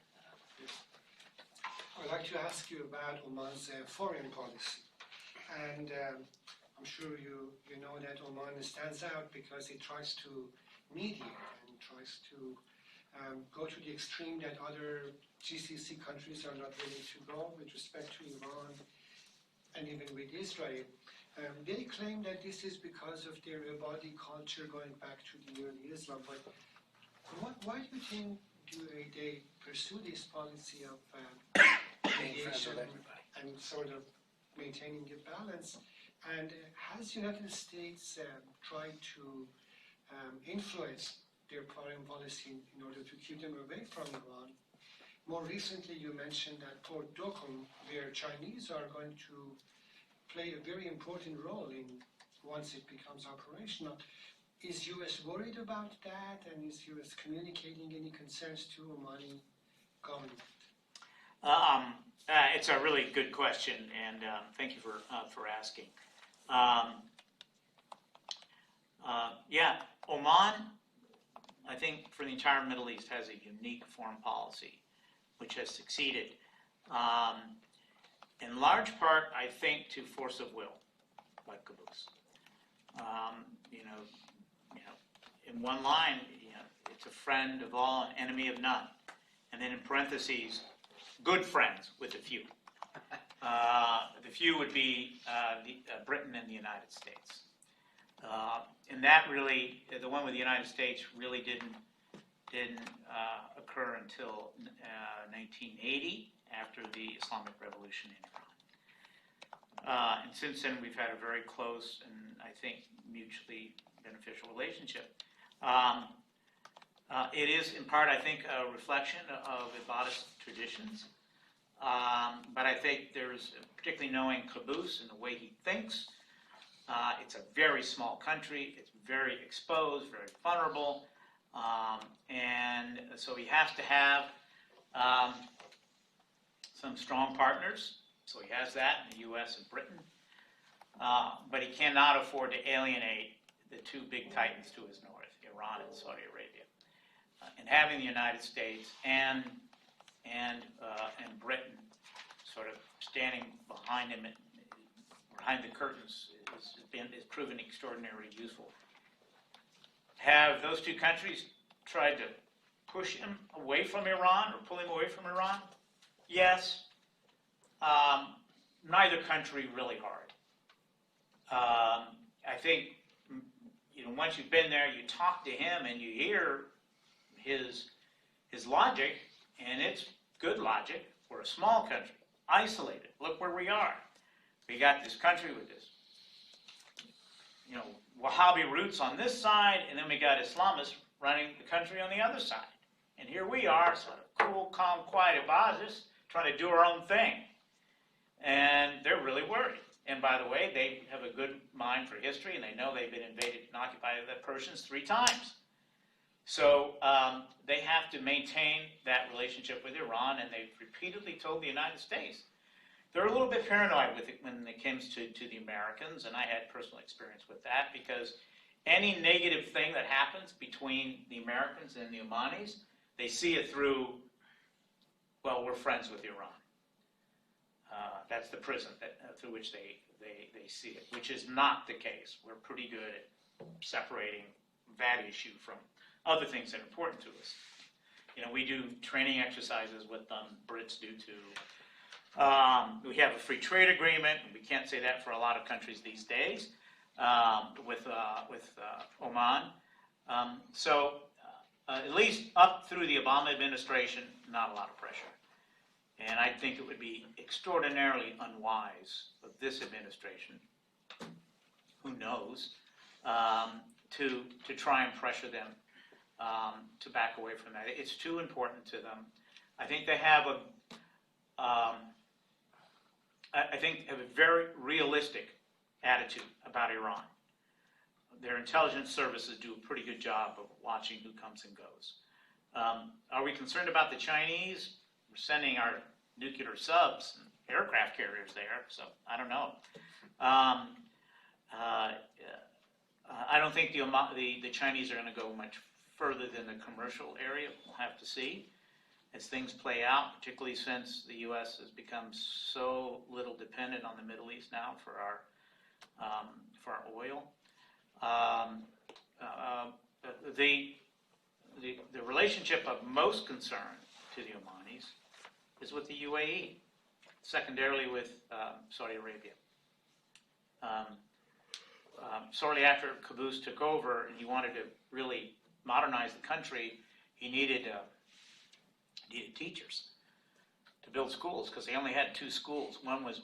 Speaker 8: I'd like to ask you about Oman's foreign policy. And I'm sure you know that Oman stands out because it tries to mediate and tries to go to the extreme that other GCC countries are not willing to go with respect to Iran and even with Israel. They claim that this is because of their Ibadi culture going back to the early Islam. But why do you think they pursue this policy of mediation and sort of maintaining a balance? And has the United States tried to influence their foreign policy in order to keep them away from Iran? More recently, you mentioned that Port Dokum, where Chinese are going to play a very important role in once it becomes operational. Is U.S. worried about that, and is U.S. communicating any concerns to Omani government?
Speaker 2: It's a really good question, and thank you for asking. Yeah, Oman, I think for the entire Middle East, has a unique foreign policy, which has succeeded, in large part, I think, to force of will, like caboose. In one line, it's a friend of all, an enemy of none, and then in parentheses, good friends with a few. The few would be Britain and the United States. And that really, the one with the United States really didn't occur until 1980 after the Islamic Revolution in Iran. And since then, we've had a very close and I think mutually beneficial relationship. It is in part, I think, a reflection of Ibadist traditions. But I think there's, particularly knowing Qaboos and the way he thinks, it's a very small country, it's very exposed, very vulnerable, and so he has to have some strong partners. So he has that in the U.S. and Britain, but he cannot afford to alienate the two big titans to his north, Iran and Saudi Arabia. And having the United States and Britain sort of standing behind him, behind the curtains, is proven extraordinarily useful. Have those two countries tried to push him away from Iran or pull him away from Iran? Yes. Neither country really hard. I think, once you've been there, you talk to him and you hear his logic, and it's good logic for a small country, isolated. Look where we are. We got this country with this, Wahhabi roots on this side, and then we got Islamists running the country on the other side. And here we are, sort of cool, calm, quiet Ibadis, trying to do our own thing. And they're really worried. And by the way, they have a good mind for history, and they know they've been invaded and occupied by the Persians 3 times. So they have to maintain that relationship with Iran, and they've repeatedly told the United States. They're a little bit paranoid with it when it comes to the Americans, and I had personal experience with that, because any negative thing that happens between the Americans and the Omanis, they see it through, well, we're friends with Iran. That's the prism through which they see it, which is not the case. We're pretty good at separating that issue from other things that are important to us. We do training exercises with them. Brits do too. We have a free trade agreement. We can't say that for a lot of countries these days with Oman. So at least up through the Obama administration, not a lot of pressure. And I think it would be extraordinarily unwise of this administration, who knows, to try and pressure them to back away from that. It's too important to them. I think they have a very realistic attitude about Iran. Their intelligence services do a pretty good job of watching who comes and goes. Are we concerned about the Chinese? We're sending our nuclear subs and aircraft carriers there, so I don't know. I don't think the Chinese are going to go much further than the commercial area. We'll have to see as things play out, particularly since the U.S. has become so little dependent on the Middle East now for our oil. The relationship of most concern to the Omanis is with the UAE, secondarily with Saudi Arabia. Shortly after Qaboos took over and he wanted to really modernize the country, he needed teachers to build schools, because they only had 2 schools. One was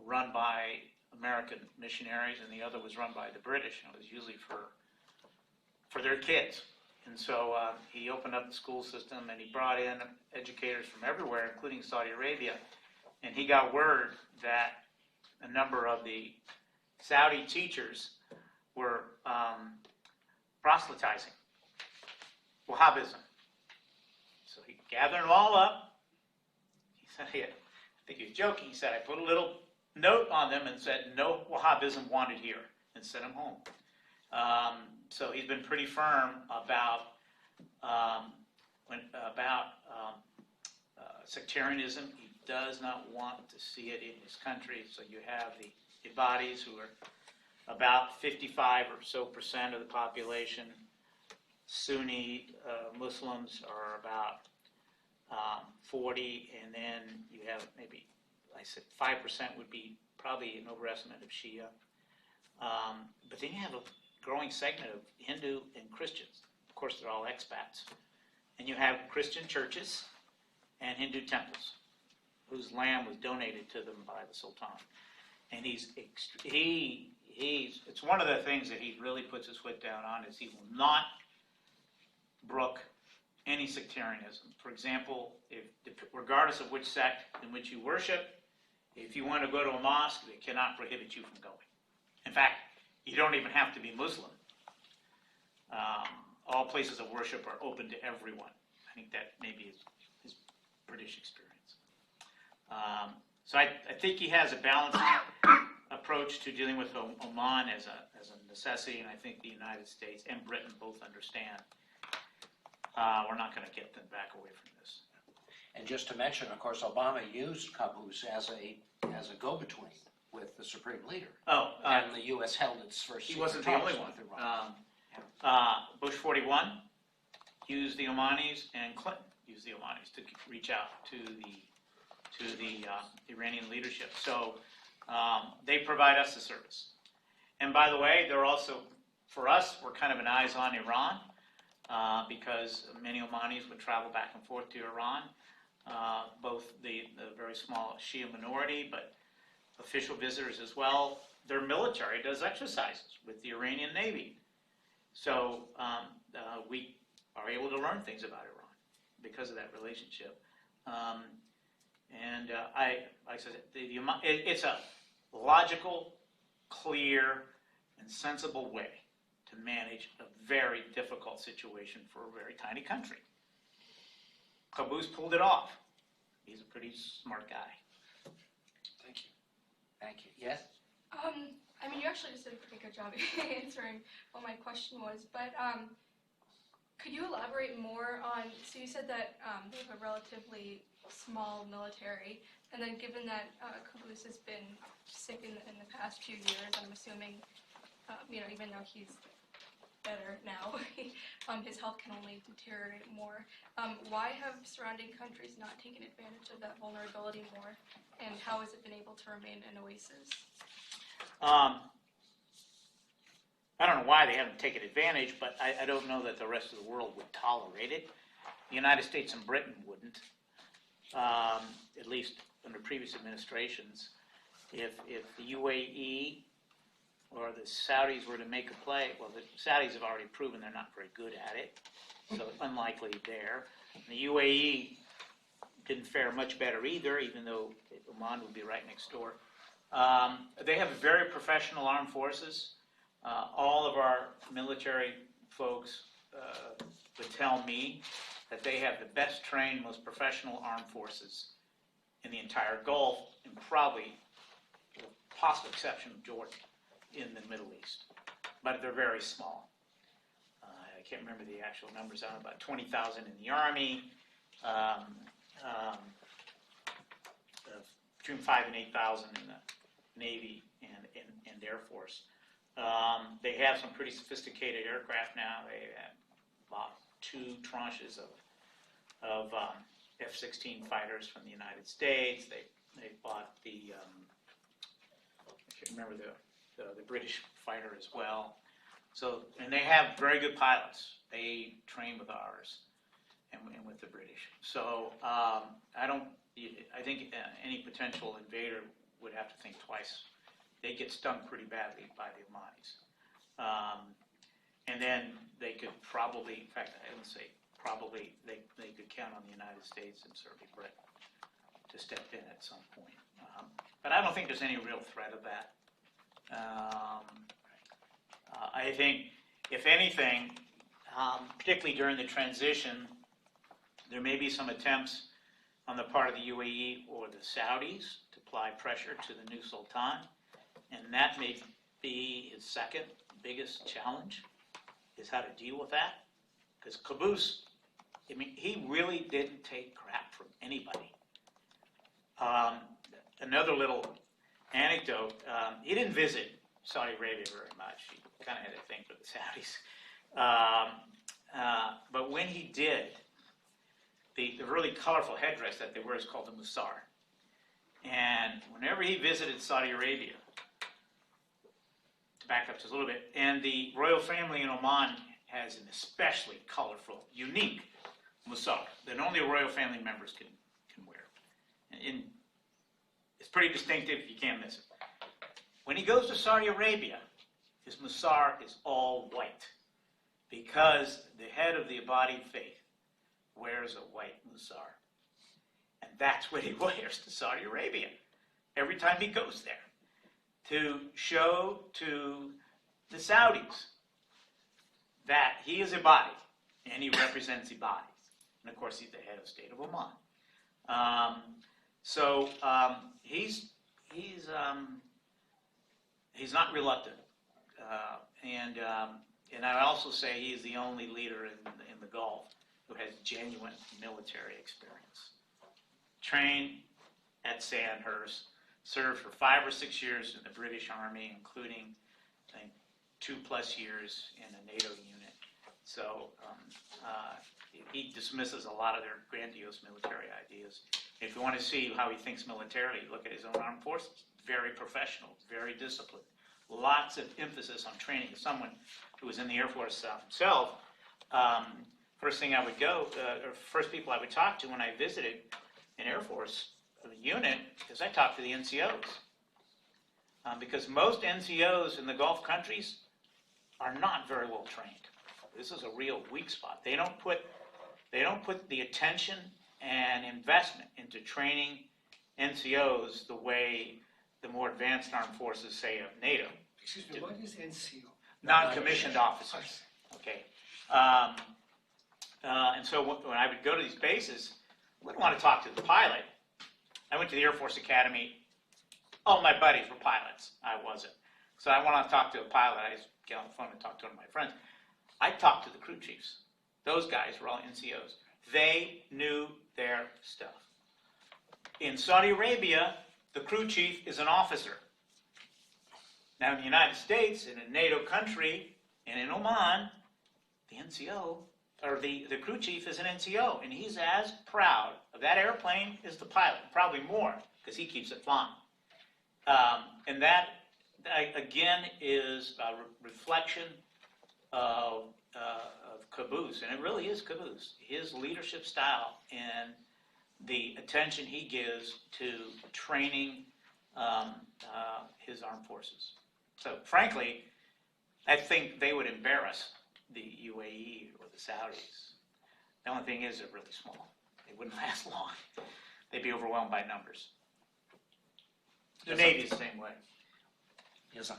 Speaker 2: run by American missionaries and the other was run by the British, and it was usually for their kids. And so he opened up the school system, and he brought in educators from everywhere, including Saudi Arabia. And he got word that a number of the Saudi teachers were proselytizing Wahhabism. So he gathered them all up. He said, I think he was joking. He said, I put a little note on them and said, no Wahhabism wanted here, and sent them home. So he's been pretty firm about sectarianism. He does not want to see it in his country. So you have the Ibadis, who are about 55% or so of the population. Sunni Muslims are about 40, and then you have maybe, I said 5% would be probably an overestimate of Shia. But then you have a growing segment of Hindu and Christians. Of course, they're all expats. And you have Christian churches and Hindu temples. whose land was donated to them by the Sultan. And it's one of the things that he really puts his foot down on is he will not brook any sectarianism. For example, regardless of which sect in which you worship, if you want to go to a mosque, they cannot prohibit you from going. In fact, you don't even have to be Muslim. All places of worship are open to everyone. I think that maybe is his British experience. So I think he has a balanced approach to dealing with Oman as a necessity, and I think the United States and Britain both understand we're not going to get them back away from this.
Speaker 1: And just to mention, of course, Obama used Qaboos as a go-between with the Supreme Leader. And the U.S. held its first
Speaker 2: he
Speaker 1: secret
Speaker 2: wasn't the
Speaker 1: talks
Speaker 2: only one.
Speaker 1: with Iran.
Speaker 2: Bush 41 used the Omanis, and Clinton used the Omanis to reach out to the Iranian leadership. So they provide us the service. And by the way, they're also, for us, we're kind of an eyes on Iran because many Omanis would travel back and forth to Iran, both the very small Shia minority, but official visitors as well. Their military does exercises with the Iranian Navy. So we are able to learn things about Iran because of that relationship. Like I said, it's a logical, clear, and sensible way to manage a very difficult situation for a very tiny country. Qaboos pulled it off. He's a pretty smart guy.
Speaker 1: Thank you. Thank you. Yes?
Speaker 9: I mean, you actually just did a pretty good job answering what my question was, but could you elaborate more on, so you said that they have a relatively small military, and then given that Qaboos has been sick in the past few years, I'm assuming, even though he's better now, his health can only deteriorate more. Why have surrounding countries not taken advantage of that vulnerability more, and how has it been able to remain an oasis?
Speaker 2: I don't know why they haven't taken advantage, but I don't know that the rest of the world would tolerate it. The United States and Britain wouldn't, at least under previous administrations. If the UAE or the Saudis were to make a play, well, the Saudis have already proven they're not very good at it, so unlikely there. And the UAE didn't fare much better either, even though Oman would be right next door. They have very professional armed forces. All of our military folks would tell me that they have the best trained, most professional armed forces in the entire Gulf, and probably, with possible exception of Jordan, in the Middle East. But they're very small. I can't remember the actual numbers. I don't know, about 20,000 in the Army, between 5,000 and 8,000 in the Navy and Air Force. They have some pretty sophisticated aircraft now. They have bought 2 tranches of F-16 fighters from the United States. They bought the I can't remember the British fighter as well. So, and they have very good pilots. They train with ours and with the British. So I think any potential invader would have to think twice. They get stung pretty badly by the Omanis. And then they could probably, in fact, I don't say probably, they could count on the United States and certainly Britain to step in at some point. But I don't think there's any real threat of that. I think, if anything, particularly during the transition, there may be some attempts on the part of the UAE or the Saudis to apply pressure to the new Sultan, and that may be his second biggest challenge, is how to deal with that. Because Qaboos, I mean, he really didn't take crap from anybody. Another little anecdote, he didn't visit Saudi Arabia very much. He kind of had a thing for the Saudis. But when he did, the really colorful headdress that they wear is called the Musar. And whenever he visited Saudi Arabia, to back up just a little bit, and the royal family in Oman has an especially colorful, unique Musar that only royal family members can wear. It's pretty distinctive, you can't miss it. When he goes to Saudi Arabia, his musar is all white because the head of the Abadi faith wears a white musar. And that's what he wears to Saudi Arabia every time he goes there, to show to the Saudis that he is Abadi and he represents Ibadis. And of course, he's the head of state of Oman. He's not reluctant, and I also say he is the only leader in the Gulf who has genuine military experience. Trained at Sandhurst, served for 5 or 6 years in the British Army, including I think 2+ years in a NATO unit. So he dismisses a lot of their grandiose military ideas. If you want to see how he thinks militarily, look at his own armed forces. Very professional, very disciplined. Lots of emphasis on training. As someone who was in the Air Force himself, first thing I would go, or first people I would talk to when I visited an Air Force unit is I talked to the NCOs. Because most NCOs in the Gulf countries are not very well trained. This is a real weak spot. They don't put the attention and investment into training NCOs the way the more advanced armed forces, say, of NATO.
Speaker 8: Excuse me, what is NCO?
Speaker 2: Non-commissioned officers. Okay. And so when I would go to these bases, I wouldn't want to talk to the pilot. I went to the Air Force Academy. All my buddies were pilots. I wasn't. So I want to talk to a pilot. I just get on the phone and talk to one of my friends. I talked to the crew chiefs. Those guys were all NCOs. They knew their stuff. In Saudi Arabia, the crew chief is an officer. Now in the United States, in a NATO country, and in Oman, the NCO, or the crew chief is an NCO, and he's as proud of that airplane as the pilot, probably more, because he keeps it flying. And that, again, is a reflection of Qaboos, and it really is Qaboos. His leadership style and the attention he gives to training his armed forces. So, frankly, I think they would embarrass the UAE or the Saudis. The only thing is they're really small. They wouldn't last long. They'd be overwhelmed by numbers. The Navy is the same way.
Speaker 1: Yes, sir.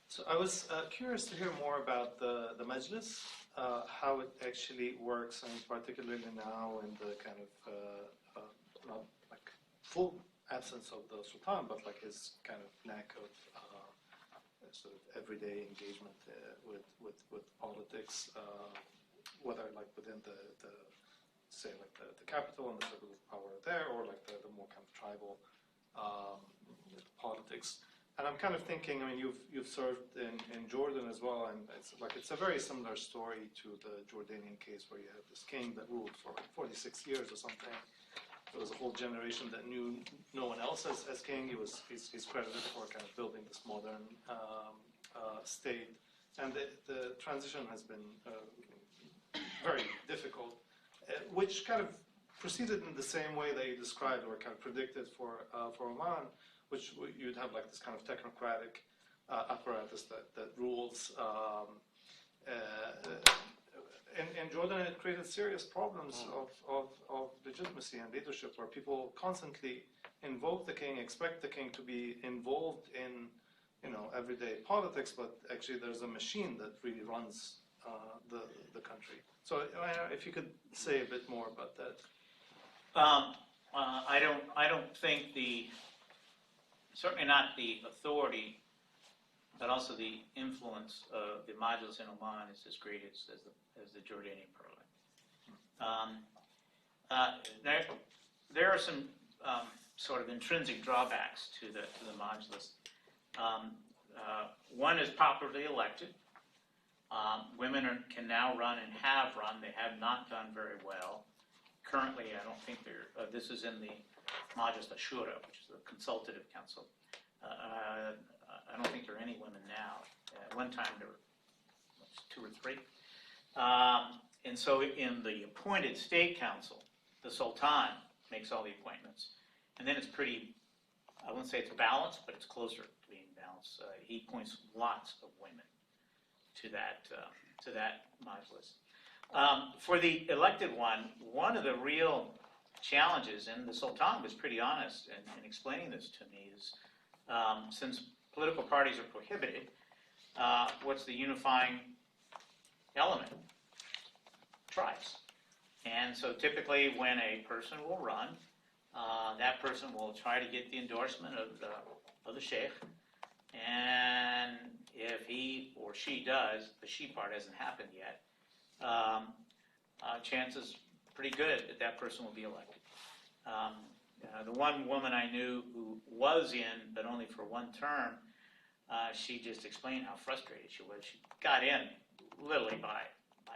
Speaker 10: So I was curious to hear more about the Majlis, how it actually works, and particularly now in the kind of not like full absence of the Sultan, but like his kind of lack of sort of everyday engagement with politics, whether like within the say like the capital and the circle of power there, or like the more kind of tribal politics. And I'm kind of thinking, I mean, you've served in Jordan as well, and it's a very similar story to the Jordanian case where you have this king that ruled for like 46 years or something. There was a whole generation that knew no one else as king. He's credited for kind of building this modern state, and the transition has been very difficult, which kind of proceeded in the same way that you described or kind of predicted for Oman, which you'd have like this kind of technocratic apparatus that rules. In Jordan, it created serious problems of legitimacy and leadership, where people constantly invoke the king, expect the king to be involved in, everyday politics, but actually there's a machine that really runs the country. So if you could say a bit more about that.
Speaker 2: I don't think certainly not the authority, but also the influence of the Majlis in Oman is as great as the Jordanian parliament. There are some sort of intrinsic drawbacks to the Majlis. One is popularly elected. Women can now run and have run. They have not done very well. Currently, I don't think this is in the Majlis Ashura, which is the consultative council. I don't think there are any women now. At one time there were 2 or 3. And so in the appointed state council, the Sultan makes all the appointments. And then it's pretty, I wouldn't say it's balanced, but it's closer to being balanced. He appoints lots of women to that majlis. For the elected one of the real challenges, and the Sultan was pretty honest in explaining this to me, is since political parties are prohibited, what's the unifying element? Tribes. And so typically when a person will run, that person will try to get the endorsement of the sheikh, and if he or she does, the she part hasn't happened yet, chances pretty good that that person will be elected. The one woman I knew who was in, but only for one term, she just explained how frustrated she was. She got in literally by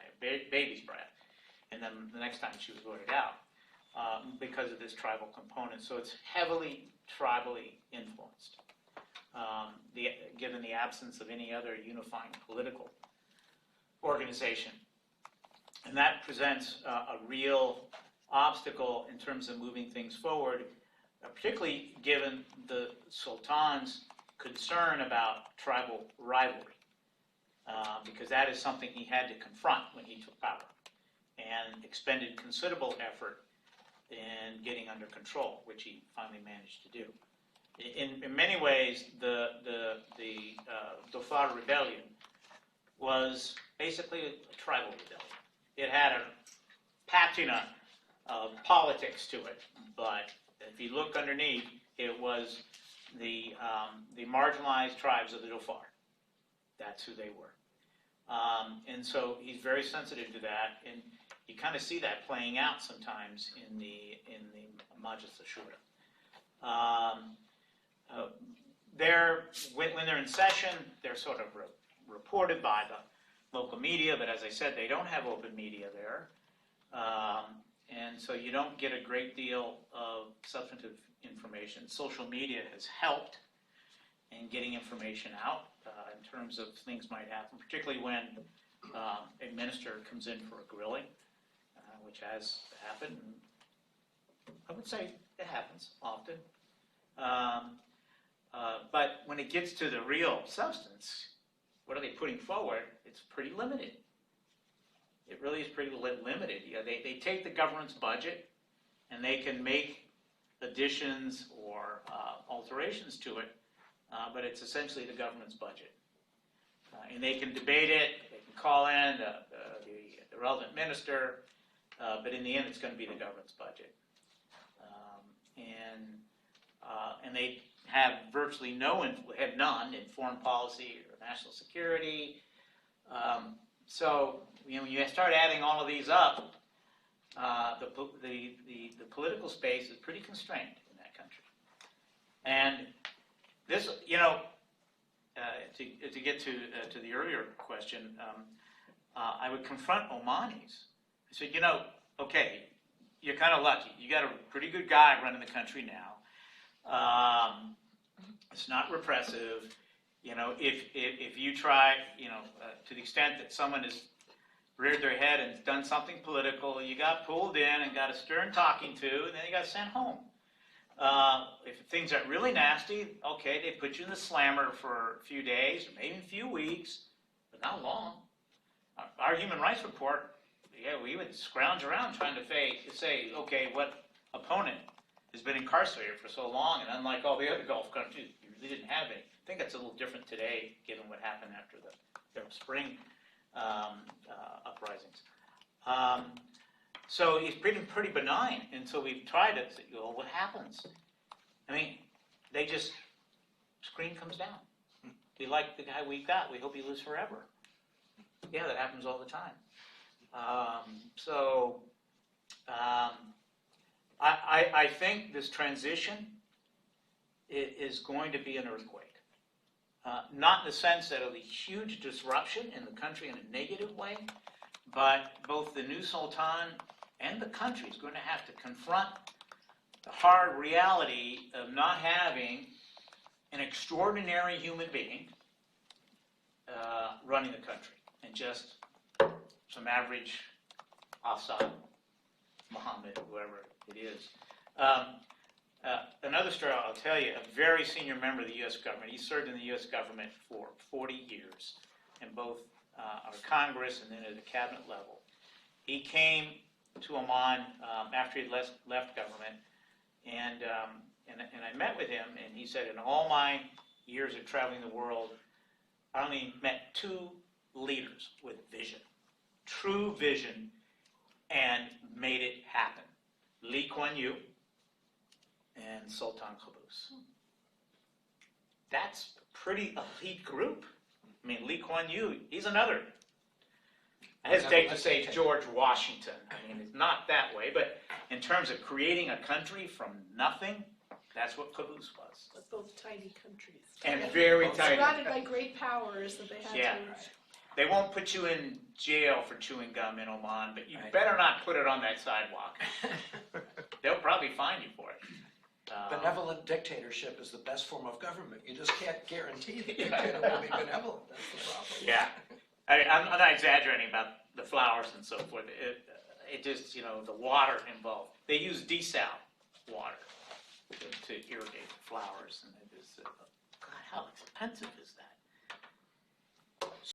Speaker 2: a baby's breath, and then the next time she was voted out because of this tribal component. So it's heavily tribally influenced, given the absence of any other unifying political organization. And that presents a real obstacle in terms of moving things forward, particularly given the Sultan's concern about tribal rivalry, because that is something he had to confront when he took power, and expended considerable effort in getting under control, which he finally managed to do. In many ways, the Dhofar rebellion was basically a tribal rebellion. It had a patina of politics to it, but if you look underneath, it was the marginalized tribes of the Dhofar. That's who they were. And so he's very sensitive to that, and you kind of see that playing out sometimes in the Majlis Ashura. When they're in session, they're sort of reported by the local media, but as I said, they don't have open media there. And so you don't get a great deal of substantive information. Social media has helped in getting information out in terms of things might happen, particularly when a minister comes in for a grilling, which has happened. I would say it happens often. But when it gets to the real substance, what are they putting forward? It's pretty limited. It really is pretty limited. They take the government's budget and they can make additions or alterations to it, but it's essentially the government's budget. And they can debate it, they can call in the relevant minister, but in the end it's going to be the government's budget. And they have virtually have none in foreign policy or national security. So when you start adding all of these up, the political space is pretty constrained in that country. And this, to get to the earlier question, I would confront Omanis. I said, okay, you're kind of lucky. You got a pretty good guy running the country now. It's not repressive. If you try, to the extent that someone has reared their head and done something political, you got pulled in and got a stern talking to, and then you got sent home. If things are really nasty, okay, they put you in the slammer for a few days, or maybe a few weeks, but not long. Our human rights report, we would scrounge around trying to say, okay, what opponent has been incarcerated for so long, and unlike all the other Gulf countries, you really didn't have any. I think that's a little different today, given what happened after the Arab Spring uprisings. So he's pretty benign, and so we've tried to say, what happens? I mean, they just, screen comes down. We like the guy we got, we hope he lives forever. Yeah, that happens all the time. I think this transition is going to be an earthquake. Not in the sense that it'll be huge disruption in the country in a negative way, but both the new Sultan and the country is going to have to confront the hard reality of not having an extraordinary human being running the country, and just some average Assad, Muhammad, whoever it is. Another story I'll tell you, a very senior member of the U.S. government, he served in the U.S. government for 40 years in both our Congress and then at the cabinet level. He came to Oman after he'd left government, and I met with him, and he said, in all my years of traveling the world, I only met two leaders with vision, true vision, and made it happen. Lee Kuan Yew and Sultan Qaboos. That's a pretty elite group. I mean, Lee Kuan Yew, he's another. I hesitate to say George Washington. I mean, it's not that way, but in terms of creating a country from nothing, that's what Qaboos was.
Speaker 7: But both tiny countries.
Speaker 2: And very tiny.
Speaker 7: Surrounded by great powers that they had
Speaker 2: Yeah.
Speaker 7: to.
Speaker 2: They won't put you in jail for chewing gum in Oman, but you
Speaker 1: Right.
Speaker 2: better not put it on that sidewalk. They'll probably fine you for it.
Speaker 1: Benevolent dictatorship is the best form of government. You just can't guarantee the dictator will be benevolent. That's the problem.
Speaker 2: Yeah. I mean, I'm not exaggerating about the flowers and so forth. It just, the water involved. They use desal water to irrigate the flowers, and it is, God, how expensive is that?